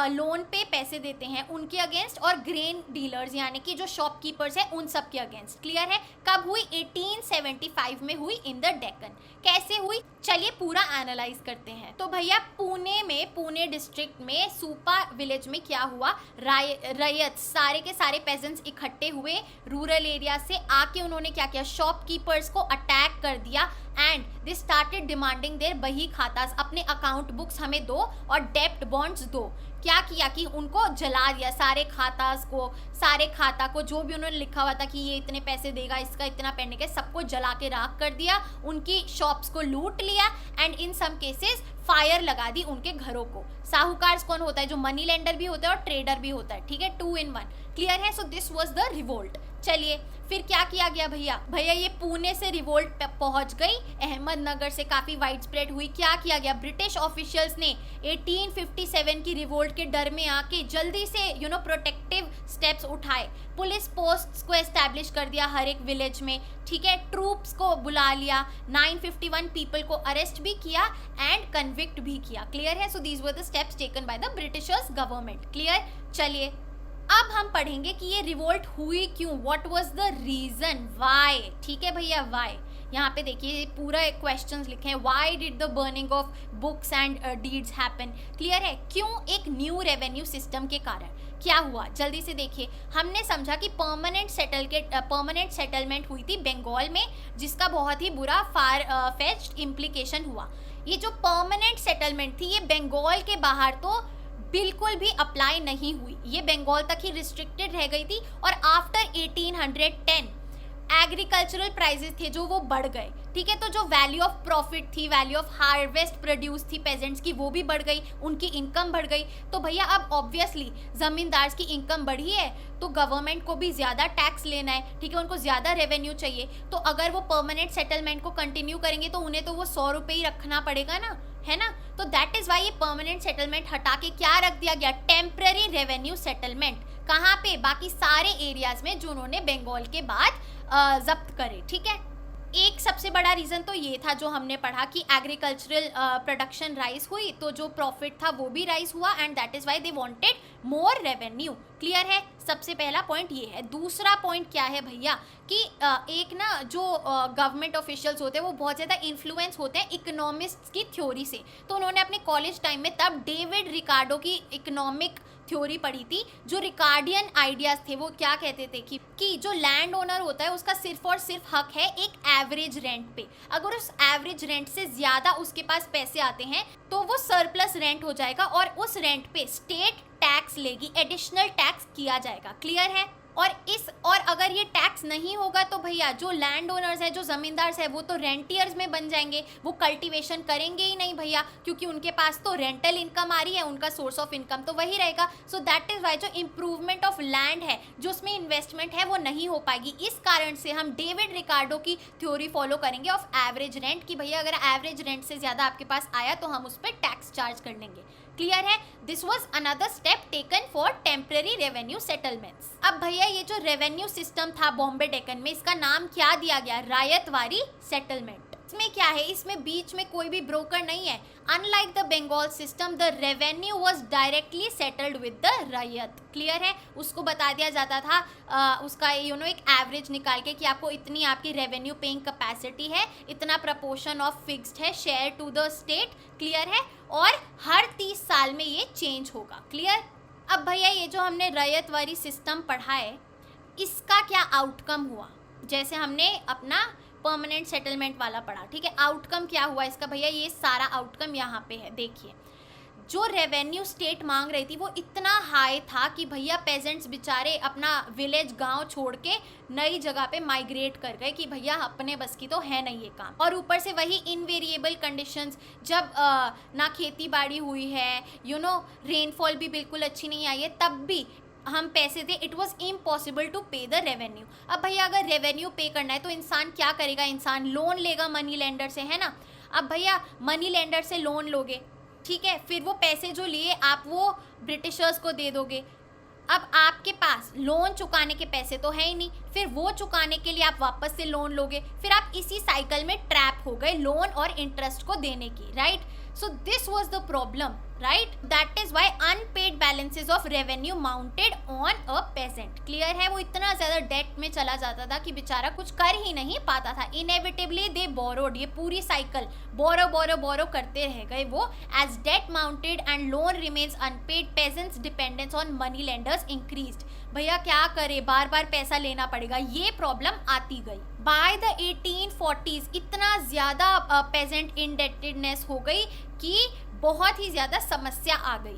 लोन पे पैसे देते हैं उनके अगेंस्ट, और ग्रेन डीलर्स यानी कि जो शॉपकीपर्स हैं उन सब के अगेंस्ट। क्लियर है? कब हुई? 1875 में हुई इन द डेक्कन। कैसे हुई चलिए पूरा एनालाइज करते हैं। तो भैया पुणे में, पुणे डिस्ट्रिक्ट में सुपा विलेज में क्या हुआ, रैयत सारे के सारे पेजेंट्स इकट्ठे हुए रूरल एरिया से आके, उन्होंने क्या किया, शॉपकीपर्स को अटैक कर दिया and they started demanding their bahi khatas, अपने अकाउंट बुक्स हमें दो और डेप्ट बॉन्ड्स दो। क्या किया कि उनको जला दिया, सारे खातास को, सारे खाता को जो भी उन्होंने लिखा हुआ था कि ये इतने पैसे देगा, इसका इतना पेंडिंग है, सबको जला के राख कर दिया, उनकी शॉप्स को लूट लिया and in some cases fire लगा दी उनके घरों को। साहूकार कौन होता है? जो मनी लेंडर भी होता है और ट्रेडर भी होता है, ठीक है, 2 in 1। क्लियर है? So this was the revolt. चलिए फिर क्या किया गया भैया ये पुणे से रिवोल्ट पहुंच गई, अहमदनगर से काफी वाइड स्प्रेड हुई। क्या किया गया? ब्रिटिश ऑफिशियल्स ने 1857 की रिवोल्ट के डर में आके जल्दी से प्रोटेक्टिव स्टेप्स उठाए। पुलिस पोस्ट्स को एस्टैब्लिश कर दिया हर एक विलेज में, ठीक है, ट्रूप्स को बुला लिया, 951 पीपल को अरेस्ट भी किया एंड कन्विक्ट भी किया। क्लियर है? So these were the steps taken by the Britishers government. Clear? चलिए अब हम पढ़ेंगे कि ये रिवोल्ट हुई क्यों, what was the reason, why. ठीक है भैया, व्हाई। यहाँ पे देखिए पूरा क्वेश्चंस लिखे हैं, why did the burning of books and deeds happen. Clear है? क्यों? एक न्यू रेवेन्यू सिस्टम के कारण। क्या हुआ जल्दी से देखिए। हमने समझा कि परमानेंट सेटलमेंट हुई थी बंगाल में, जिसका बहुत ही बुरा फार फेच्ड इम्प्लीकेशन हुआ। ये जो परमानेंट सेटलमेंट थी ये बंगाल के बाहर तो बिल्कुल भी अप्लाई नहीं हुई, ये बंगाल तक ही रिस्ट्रिक्टेड रह गई थी। और आफ्टर 1810 एग्रीकल्चरल प्राइसेस थे जो वो बढ़ गए, ठीक है, तो जो वैल्यू ऑफ प्रॉफिट थी, वैल्यू ऑफ हार्वेस्ट प्रोड्यूस थी पेजेंट्स की, वो भी बढ़ गई, उनकी इनकम बढ़ गई। तो भैया अब ऑब्वियसली जमींदार की इनकम बढ़ी है तो गवर्नमेंट को भी ज़्यादा टैक्स लेना है, ठीक है, उनको ज़्यादा रेवेन्यू चाहिए। तो अगर वो परमानेंट सेटलमेंट को कंटिन्यू करेंगे तो उन्हें तो वो 100 रुपये ही रखना पड़ेगा ना, है ना। तो दैट इज़ वाई ये परमानेंट सेटलमेंट हटा के क्या रख दिया गया, टेम्पररी रेवेन्यू सेटलमेंट। कहाँ पे? बाकी सारे एरियाज में जो उन्होंने बंगाल के बाद जब्त करे, ठीक है। एक सबसे बड़ा रीज़न तो ये था जो हमने पढ़ा कि एग्रीकल्चरल प्रोडक्शन राइज हुई तो जो प्रॉफिट था वो भी राइज हुआ and that is why they wanted more revenue. Clear है? सबसे पहला पॉइंट ये है। दूसरा पॉइंट क्या है भैया कि एक ना जो गवर्नमेंट ऑफिशियल्स होते हैं वो बहुत ज़्यादा इन्फ्लुएंस होते हैं इकोनॉमिस्ट्स की थ्योरी से। तो उन्होंने अपने कॉलेज टाइम में तब डेविड रिकार्डो की इकोनॉमिक थ्योरी पढ़ी थी। जो रिकार्डियन आइडियाज थे वो क्या कहते थे कि जो लैंड ओनर होता है उसका सिर्फ और सिर्फ हक है एक एवरेज रेंट पे। अगर उस एवरेज रेंट से ज़्यादा उसके पास पैसे आते हैं तो वो सरप्लस रेंट हो जाएगा और उस रेंट पे स्टेट टैक्स लेगी, एडिशनल टैक्स किया जाएगा। क्लियर है? और अगर ये टैक्स नहीं होगा तो भैया जो लैंड ओनर्स है, जो ज़मींदार है, वो तो रेंटियर्स में बन जाएंगे, वो कल्टीवेशन करेंगे ही नहीं भैया, क्योंकि उनके पास तो रेंटल इनकम आ रही है, उनका सोर्स ऑफ इनकम तो वही रहेगा। सो दैट इज़ वाई जो इम्प्रूवमेंट ऑफ लैंड है, जो उसमें इन्वेस्टमेंट है, वो नहीं हो पाएगी। इस कारण से हम डेविड रिकार्डो की थ्योरी फॉलो करेंगे ऑफ एवरेज रेंट कि भैया अगर एवरेज रेंट से ज़्यादा आपके पास आया तो हम उस पर टैक्स चार्ज कर लेंगे। क्लियर है? This was another step taken for temporary revenue settlements. अब भैया ये जो रेवेन्यू सिस्टम था बॉम्बे डेक्कन में, इसका नाम क्या दिया गया? रायतवारी सेटलमेंट। इसमें क्या है? इसमें बीच में कोई भी ब्रोकर नहीं है। Unlike the Bengal system, the revenue was directly settled with the ryot. Clear है? उसको बता दिया जाता था उसका एक एवरेज निकाल के कि आपको इतनी आपकी रेवेन्यू पेइंग कैपेसिटी है, इतना प्रपोर्शन ऑफ फिक्स्ड है, share to the state. Clear है? और हर 30 साल में ये चेंज होगा। क्लियर? अब भैया ये जो हमने रैयतवारी सिस्टम पढ़ा है इसका क्या आउटकम हुआ? जैसे हमने अपना परमानेंट सेटलमेंट वाला पढ़ा, ठीक है, आउटकम क्या हुआ इसका भैया? ये सारा आउटकम यहाँ पे है। देखिए जो रेवेन्यू स्टेट मांग रही थी वो इतना हाई था कि भैया पेजेंट्स बेचारे अपना विलेज गांव छोड़ के नई जगह पे माइग्रेट कर गए कि भैया अपने बस की तो है नहीं ये काम। और ऊपर से वही इनवेरिएबल कंडीशंस, जब ना खेती बाड़ी हुई है, रेनफॉल भी बिल्कुल अच्छी नहीं आई है, तब भी हम पैसे दे, it was impossible to pay the revenue. अब भैया अगर रेवेन्यू पे करना है तो इंसान क्या करेगा? इंसान लोन लेगा मनी लेंडर से, है ना। अब भैया मनी लेंडर से लोन लोगे, ठीक है, फिर वो पैसे जो लिए आप वो ब्रिटिशर्स को दे दोगे। अब आपके पास लोन चुकाने के पैसे तो है ही नहीं, फिर वो चुकाने के लिए आप वापस से लोन लोगे, फिर आप इसी साइकिल में ट्रैप हो गए लोन और इंटरेस्ट को देने की, right? So this was the problem, right? That is why unpaid balances of revenue mounted on a peasant. Clear है? वो इतना ज्यादा डेट में चला जाता था कि बेचारा कुछ कर ही नहीं पाता था। इनएविटेबली दे बोरोड, ये पूरी साइकिल बोरो बोरो बोरो करते रह गए वो। As debt mounted and loan remains unpaid, peasants dependence on money lenders increased. भैया क्या करे, बार बार पैसा लेना पड़ेगा, ये प्रॉब्लम आती गई। बाय द 1840s इतना ज्यादा पेजेंट इंडेटेडनेस हो गई कि बहुत ही ज्यादा समस्या आ गई।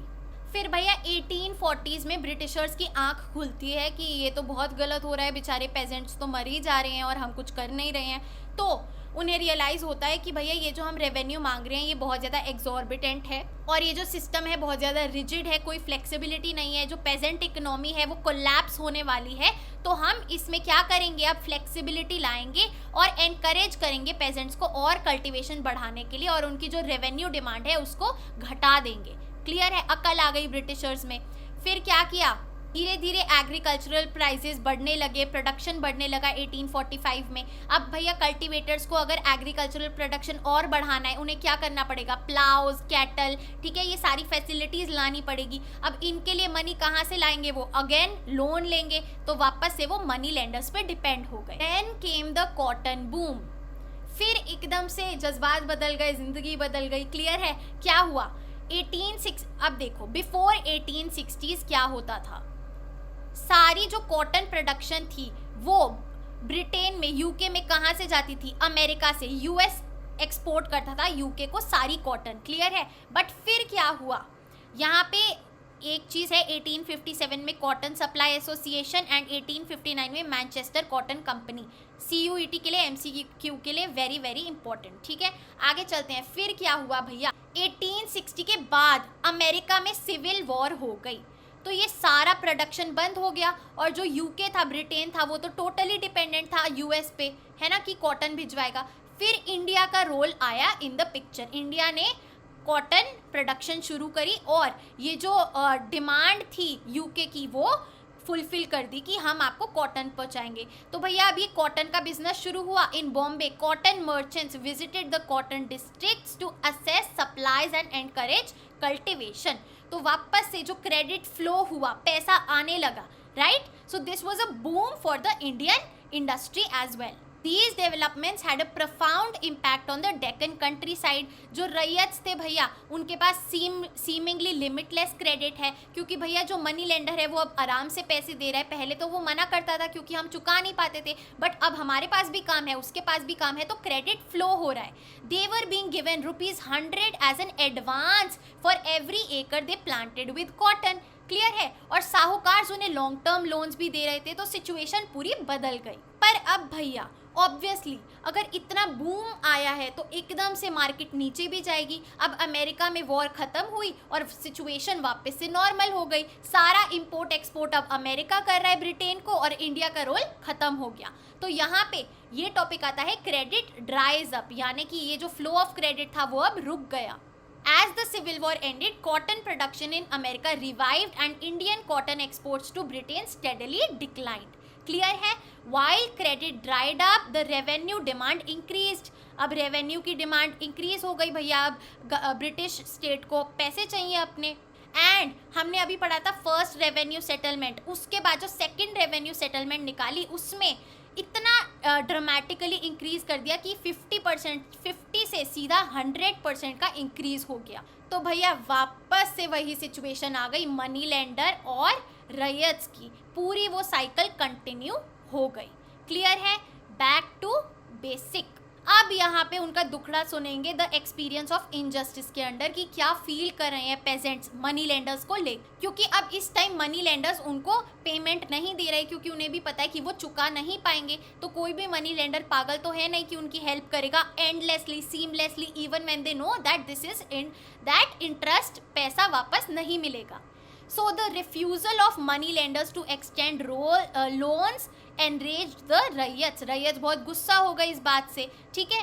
फिर भैया 1840s में ब्रिटिशर्स की आंख खुलती है कि ये तो बहुत गलत हो रहा है, बेचारे पेजेंट्स तो मर ही जा रहे हैं और हम कुछ कर नहीं रहे हैं। तो उन्हें रियलाइज़ होता है कि भैया ये जो हम रेवेन्यू मांग रहे हैं ये बहुत ज़्यादा एग्जॉर्बिटेंट है और ये जो सिस्टम है बहुत ज़्यादा रिजिड है, कोई फ्लेक्सिबिलिटी नहीं है, जो पेजेंट इकोनॉमी है वो कोलैप्स होने वाली है। तो हम इसमें क्या करेंगे, अब फ्लेक्सिबिलिटी लाएंगे और एनकरेज करेंगे पेजेंट्स को और कल्टिवेशन बढ़ाने के लिए और उनकी जो रेवेन्यू डिमांड है उसको घटा देंगे। क्लियर है? अकल आ गई ब्रिटिशर्स में। फिर क्या किया, धीरे धीरे एग्रीकल्चरल प्राइसेस बढ़ने लगे, प्रोडक्शन बढ़ने लगा 1845 में। अब भैया कल्टीवेटर्स को अगर एग्रीकल्चरल प्रोडक्शन और बढ़ाना है उन्हें क्या करना पड़ेगा, प्लाउज, कैटल, ठीक है, ये सारी फैसिलिटीज लानी पड़ेगी। अब इनके लिए मनी कहाँ से लाएंगे, वो अगेन लोन लेंगे, तो वापस से वो मनी लेंडर्स पे डिपेंड हो गए। Then came the cotton boom. फिर एकदम से जज्बात बदल गए, जिंदगी बदल गई। क्लियर है? क्या हुआ, 1860, अब देखो बिफोर 1860s क्या होता था, सारी जो कॉटन प्रोडक्शन थी वो ब्रिटेन में, यूके में कहाँ से जाती थी, अमेरिका से। यूएस एक्सपोर्ट करता था यूके को सारी कॉटन। क्लियर है? बट फिर क्या हुआ, यहाँ पे एक चीज़ है, 1857 में कॉटन सप्लाई एसोसिएशन एंड 1859 में मैनचेस्टर कॉटन कंपनी, CUET के लिए, MCQ के लिए वेरी वेरी इंपॉर्टेंट। ठीक है, आगे चलते हैं। फिर क्या हुआ भैया, 1860 के बाद अमेरिका में सिविल वॉर हो गई, तो ये सारा प्रोडक्शन बंद हो गया और जो यूके था, ब्रिटेन था, वो तो टोटली डिपेंडेंट था यूएस पे, है ना, कि कॉटन भिजवाएगा। फिर इंडिया का रोल आया इन द पिक्चर। इंडिया ने कॉटन प्रोडक्शन शुरू करी और ये जो डिमांड थी यूके की वो फुलफिल कर दी कि हम आपको कॉटन पहुंचाएंगे। तो भैया अभी कॉटन का बिजनेस शुरू हुआ in Bombay. Cotton merchants visited the cotton districts to assess supplies and encourage cultivation. तो वापस से जो क्रेडिट फ्लो हुआ, पैसा आने लगा, right? So this was a boom for the Indian industry as well. These developments had a profound impact on the Deccan countryside। जो रैयत थे भैया उनके पास seemingly limitless credit है, क्योंकि भैया जो मनी लेंडर है वो अब आराम से पैसे दे रहा है। पहले तो वो मना करता था क्योंकि हम चुका नहीं पाते थे, बट अब हमारे पास भी काम है, उसके पास भी काम है, तो क्रेडिट फ्लो हो रहा है। They were being given ₹100 as an advance for every acre they planted with cotton। Clear है? और साहूकार उन्हें लॉन्ग टर्म लोन्स भी दे रहे थे, तो सिचुएशन पूरी बदल गई। पर अब भैया ऑब्वियसली अगर इतना बूम आया है तो एकदम से मार्केट नीचे भी जाएगी। अब अमेरिका में वॉर खत्म हुई और सिचुएशन वापस से नॉर्मल हो गई। सारा इंपोर्ट एक्सपोर्ट अब अमेरिका कर रहा है ब्रिटेन को और इंडिया का रोल खत्म हो गया। तो यहाँ पे ये टॉपिक आता है क्रेडिट ड्राइज अप, यानी कि ये जो फ्लो ऑफ क्रेडिट था वो अब रुक गया। As the Civil War ended, cotton production in America revived and Indian cotton exports to Britain steadily declined। Clear है? While credit dried up, the revenue demand increased। अब रेवेन्यू की demand increase हो गई भैया, अब ब्रिटिश स्टेट को पैसे चाहिए अपने। एंड हमने अभी पढ़ा था फर्स्ट रेवेन्यू सेटलमेंट, उसके बाद जो सेकंड रेवेन्यू सेटलमेंट निकाली उसमें इतना ड्रामेटिकली इंक्रीज कर दिया कि 50% 50 से सीधा 100% का इंक्रीज हो गया। तो भैया वापस से वही सिचुएशन आ गई, मनी लेंडर और रैयत्स की पूरी वो साइकिल कंटिन्यू हो गई। क्लियर है? Back to basic. अब यहाँ पे उनका दुखड़ा सुनेंगे, द एक्सपीरियंस ऑफ इनजस्टिस के अंडर, कि क्या फील कर रहे हैं पेजेंट्स मनी लेंडर्स को ले, क्योंकि अब इस टाइम मनी लेंडर्स उनको पेमेंट नहीं दे रहे, क्योंकि उन्हें भी पता है कि वो चुका नहीं पाएंगे। तो कोई भी मनी लेंडर पागल तो है नहीं कि उनकी हेल्प करेगा endlessly, seamlessly, even when they know that this is in that interest पैसा वापस नहीं मिलेगा। So the refusal of money lenders to extend loans enraged the रैयत बहुत गुस्सा हो गई इस बात से। ठीक है,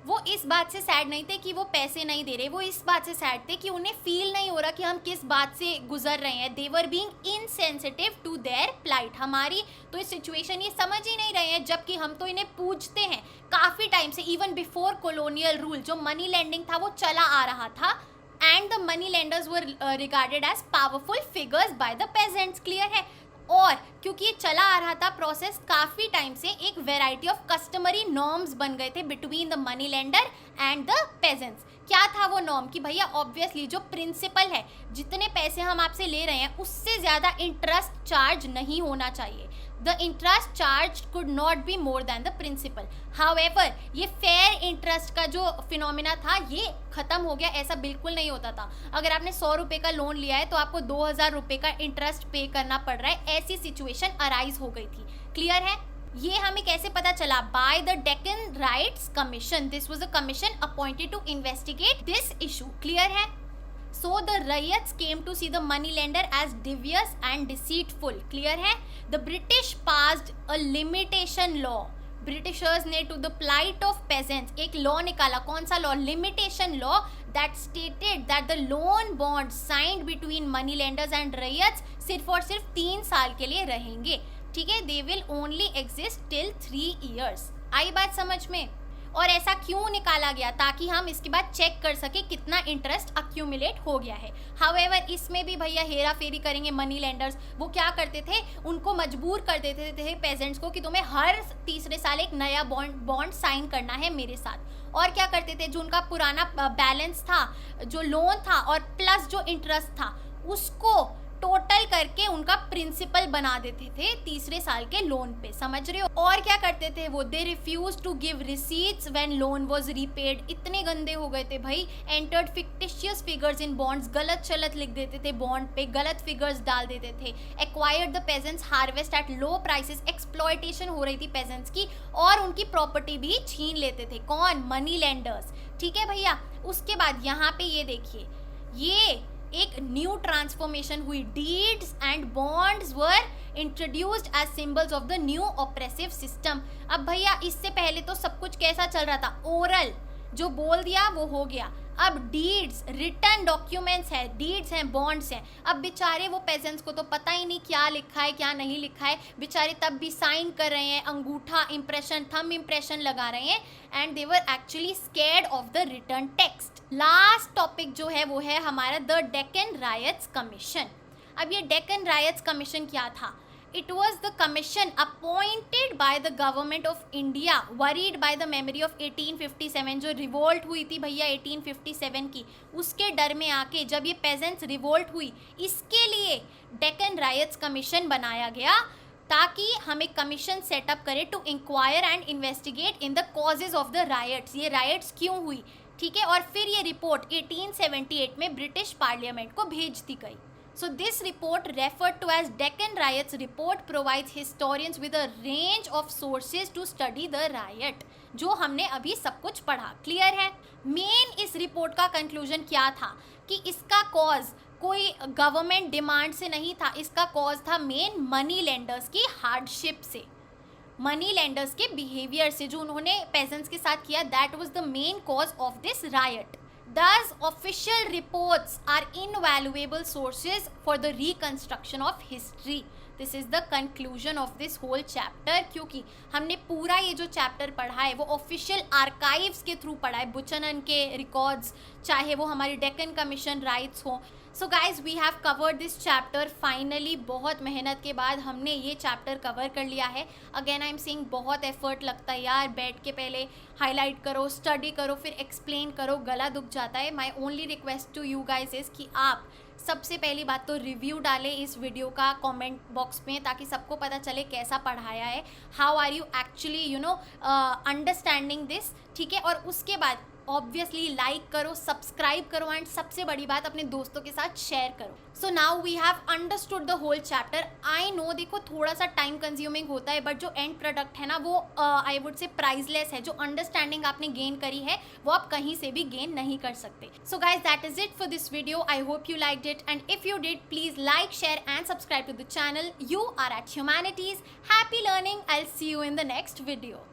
वो इस बात से सैड नहीं थे कि वो पैसे नहीं दे रहे, वो इस बात से सैड थे कि उन्हें फील नहीं हो रहा कि हम किस बात से गुजर रहे हैं. They were being insensitive to their plight. हमारी तो इस सिचुएशन ये समझ ही नहीं रहे हैं, जबकि हम तो इन्हें पूछते हैं काफ़ी टाइम से. इवन बिफोर कॉलोनियल रूल जो मनी लेंडिंग था वो चला आ रहा था, and the money lenders were regarded as powerful figures by the peasants. Clear है. और क्योंकि ये चला आ रहा था प्रोसेस काफ़ी टाइम से, एक वेराइटी ऑफ कस्टमरी नॉर्म्स बन गए थे between the money lender and the pageants. क्या था वो नॉर्म? कि भैया ऑब्वियसली जो प्रिंसिपल है, जितने पैसे हम आपसे ले रहे हैं उससे ज़्यादा इंटरेस्ट चार्ज नहीं होना चाहिए. The interest charge could not be more than the principal. However ये फेयर इंटरेस्ट का जो फिनोमिना था ये खत्म हो गया. ऐसा बिल्कुल नहीं होता था. अगर आपने 100 रुपये का लोन लिया है तो आपको 2000 रुपये का इंटरेस्ट पे करना पड़ रहा है. ऐसी सिचुएशन अराइज हो गई थी. क्लियर है. ये हमें कैसे पता चला? By the Deccan riots commission. This was a commission appointed to investigate this issue. Clear है. So the riots came to see the money lender as devious and deceitful. Clear है. The British passed a limitation law. Britishers ने to the plight of peasants एक law निकाला. कौन सा law? Limitation law. That stated that the loan bond signed between money lenders and ryots सिर्फ और सिर्फ 3 साल के लिए रहेंगे. ठीक है. They will only exist till 3 years. आई बात समझ में? और ऐसा क्यों निकाला गया? ताकि हम इसके बाद चेक कर सके कितना इंटरेस्ट अक्यूमुलेट हो गया है. हाउएवर इसमें भी भैया हेरा फेरी करेंगे मनी लेंडर्स. वो क्या करते थे? उनको मजबूर कर देते थे पेजेंट्स को कि तुम्हें हर तीसरे साल एक नया बॉन्ड साइन करना है मेरे साथ. और क्या करते थे? जो उनका पुराना बैलेंस था, जो लोन था और प्लस जो इंटरेस्ट था, उसको टोटल करके उनका प्रिंसिपल बना देते थे तीसरे साल के लोन पे. समझ रहे हो? और क्या करते थे वो? They refuse to give receipts when loan was repaid. इतने गंदे हो गए थे भाई. Entered fictitious figures in bonds. गलत चलत लिख देते थे बॉन्ड पे, गलत फिगर्स डाल देते थे. Acquired the pageants harvest at low prices. Exploitation हो रही थी पेजेंट्स की और उनकी प्रॉपर्टी भी छीन लेते थे. कौन? Money lenders. ठीक है भैया. उसके बाद यहाँ पे ये देखिए, ये एक न्यू ट्रांसफॉर्मेशन हुई. Deeds and bonds were introduced as symbols of the new oppressive system. अब भैया इससे पहले तो सब कुछ कैसा चल रहा था? ओरल, जो बोल दिया वो हो गया. अब डीड्स, रिटर्न डॉक्यूमेंट्स है, डीड्स हैं, बॉन्ड्स हैं. अब बेचारे वो पेजेंट्स को तो पता ही नहीं क्या लिखा है क्या नहीं लिखा है. बेचारे तब भी साइन कर रहे हैं, अंगूठा इंप्रेशन, थंब इंप्रेशन लगा रहे हैं, and they were actually scared of the return text. Last topic जो है वो है हमारा द डेक्कन रायट्स कमीशन. अब ये डेक्कन रायट्स कमीशन क्या था? It was the commission appointed by the government of India, worried by the memory of 1857. जो रिवोल्ट हुई थी भैया 1857 की, उसके डर में आके जब ये पेजेंट्स रिवोल्ट हुई, इसके लिए डेक्कन रायट्स कमीशन बनाया गया ताकि हम एक कमीशन सेटअप करें to inquire and investigate in the causes of the riots. ये रायट्स क्यों हुई? ठीक है. और फिर ये रिपोर्ट 1878 में ब्रिटिश पार्लियामेंट को भेज दी गई. So this report, referred to as Deccan Riots Report, provides historians with a range of sources to study the riot. जो हमने अभी सब कुछ पढ़ा. क्लियर है? मेन इस रिपोर्ट का कंक्लूजन क्या था? कि इसका कॉज कोई गवर्नमेंट डिमांड से नहीं था. इसका कॉज था मेन मनी लेंडर्स की हार्डशिप से, मनी लेंडर्स के बिहेवियर से, जो उन्होंने पेजेंट्स के साथ किया. That was the main cause of this riot. Thus, official reports are invaluable sources for the reconstruction of history. This is the conclusion of this whole chapter. क्योंकि हमने पूरा ये जो चैप्टर पढ़ा है वो ऑफिशियल आर्काइव्स के थ्रू पढ़ा है, बुचनन के रिकॉर्ड्स, चाहे वो हमारी डेक्कन कमीशन राइट्स हो. So guys we have covered this chapter. Finally बहुत मेहनत के बाद हमने ये चैप्टर कवर कर लिया है. अगेन आई एम सीइंग बहुत एफर्ट लगता है यार. बैठ के पहले हाईलाइट करो, स्टडी करो, फिर एक्सप्लेन करो, गला दुख जाता है. My only request to you guys is कि आप सबसे पहली बात तो रिव्यू डालें इस वीडियो का कमेंट बॉक्स में, ताकि सबको पता चले कैसा पढ़ाया है, how are you actually understanding this. ठीक है. और उसके बाद ऑब्वियसली लाइक करो, सब्सक्राइब करो, एंड सबसे बड़ी बात अपने दोस्तों के साथ शेयर करो. So now we have understood the whole chapter. I know देखो थोड़ा सा टाइम कंज्यूमिंग होता है, बट जो एंड प्रोडक्ट है ना वो आई वुड से प्राइसलेस है. जो अंडरस्टैंडिंग आपने गेन करी है वो आप कहीं से भी गेन नहीं कर सकते. So guys that is it for this video. I hope you liked it, and if you did please like, share and subscribe to the channel. You are at humanities. Happy learning. I will see you in the next video.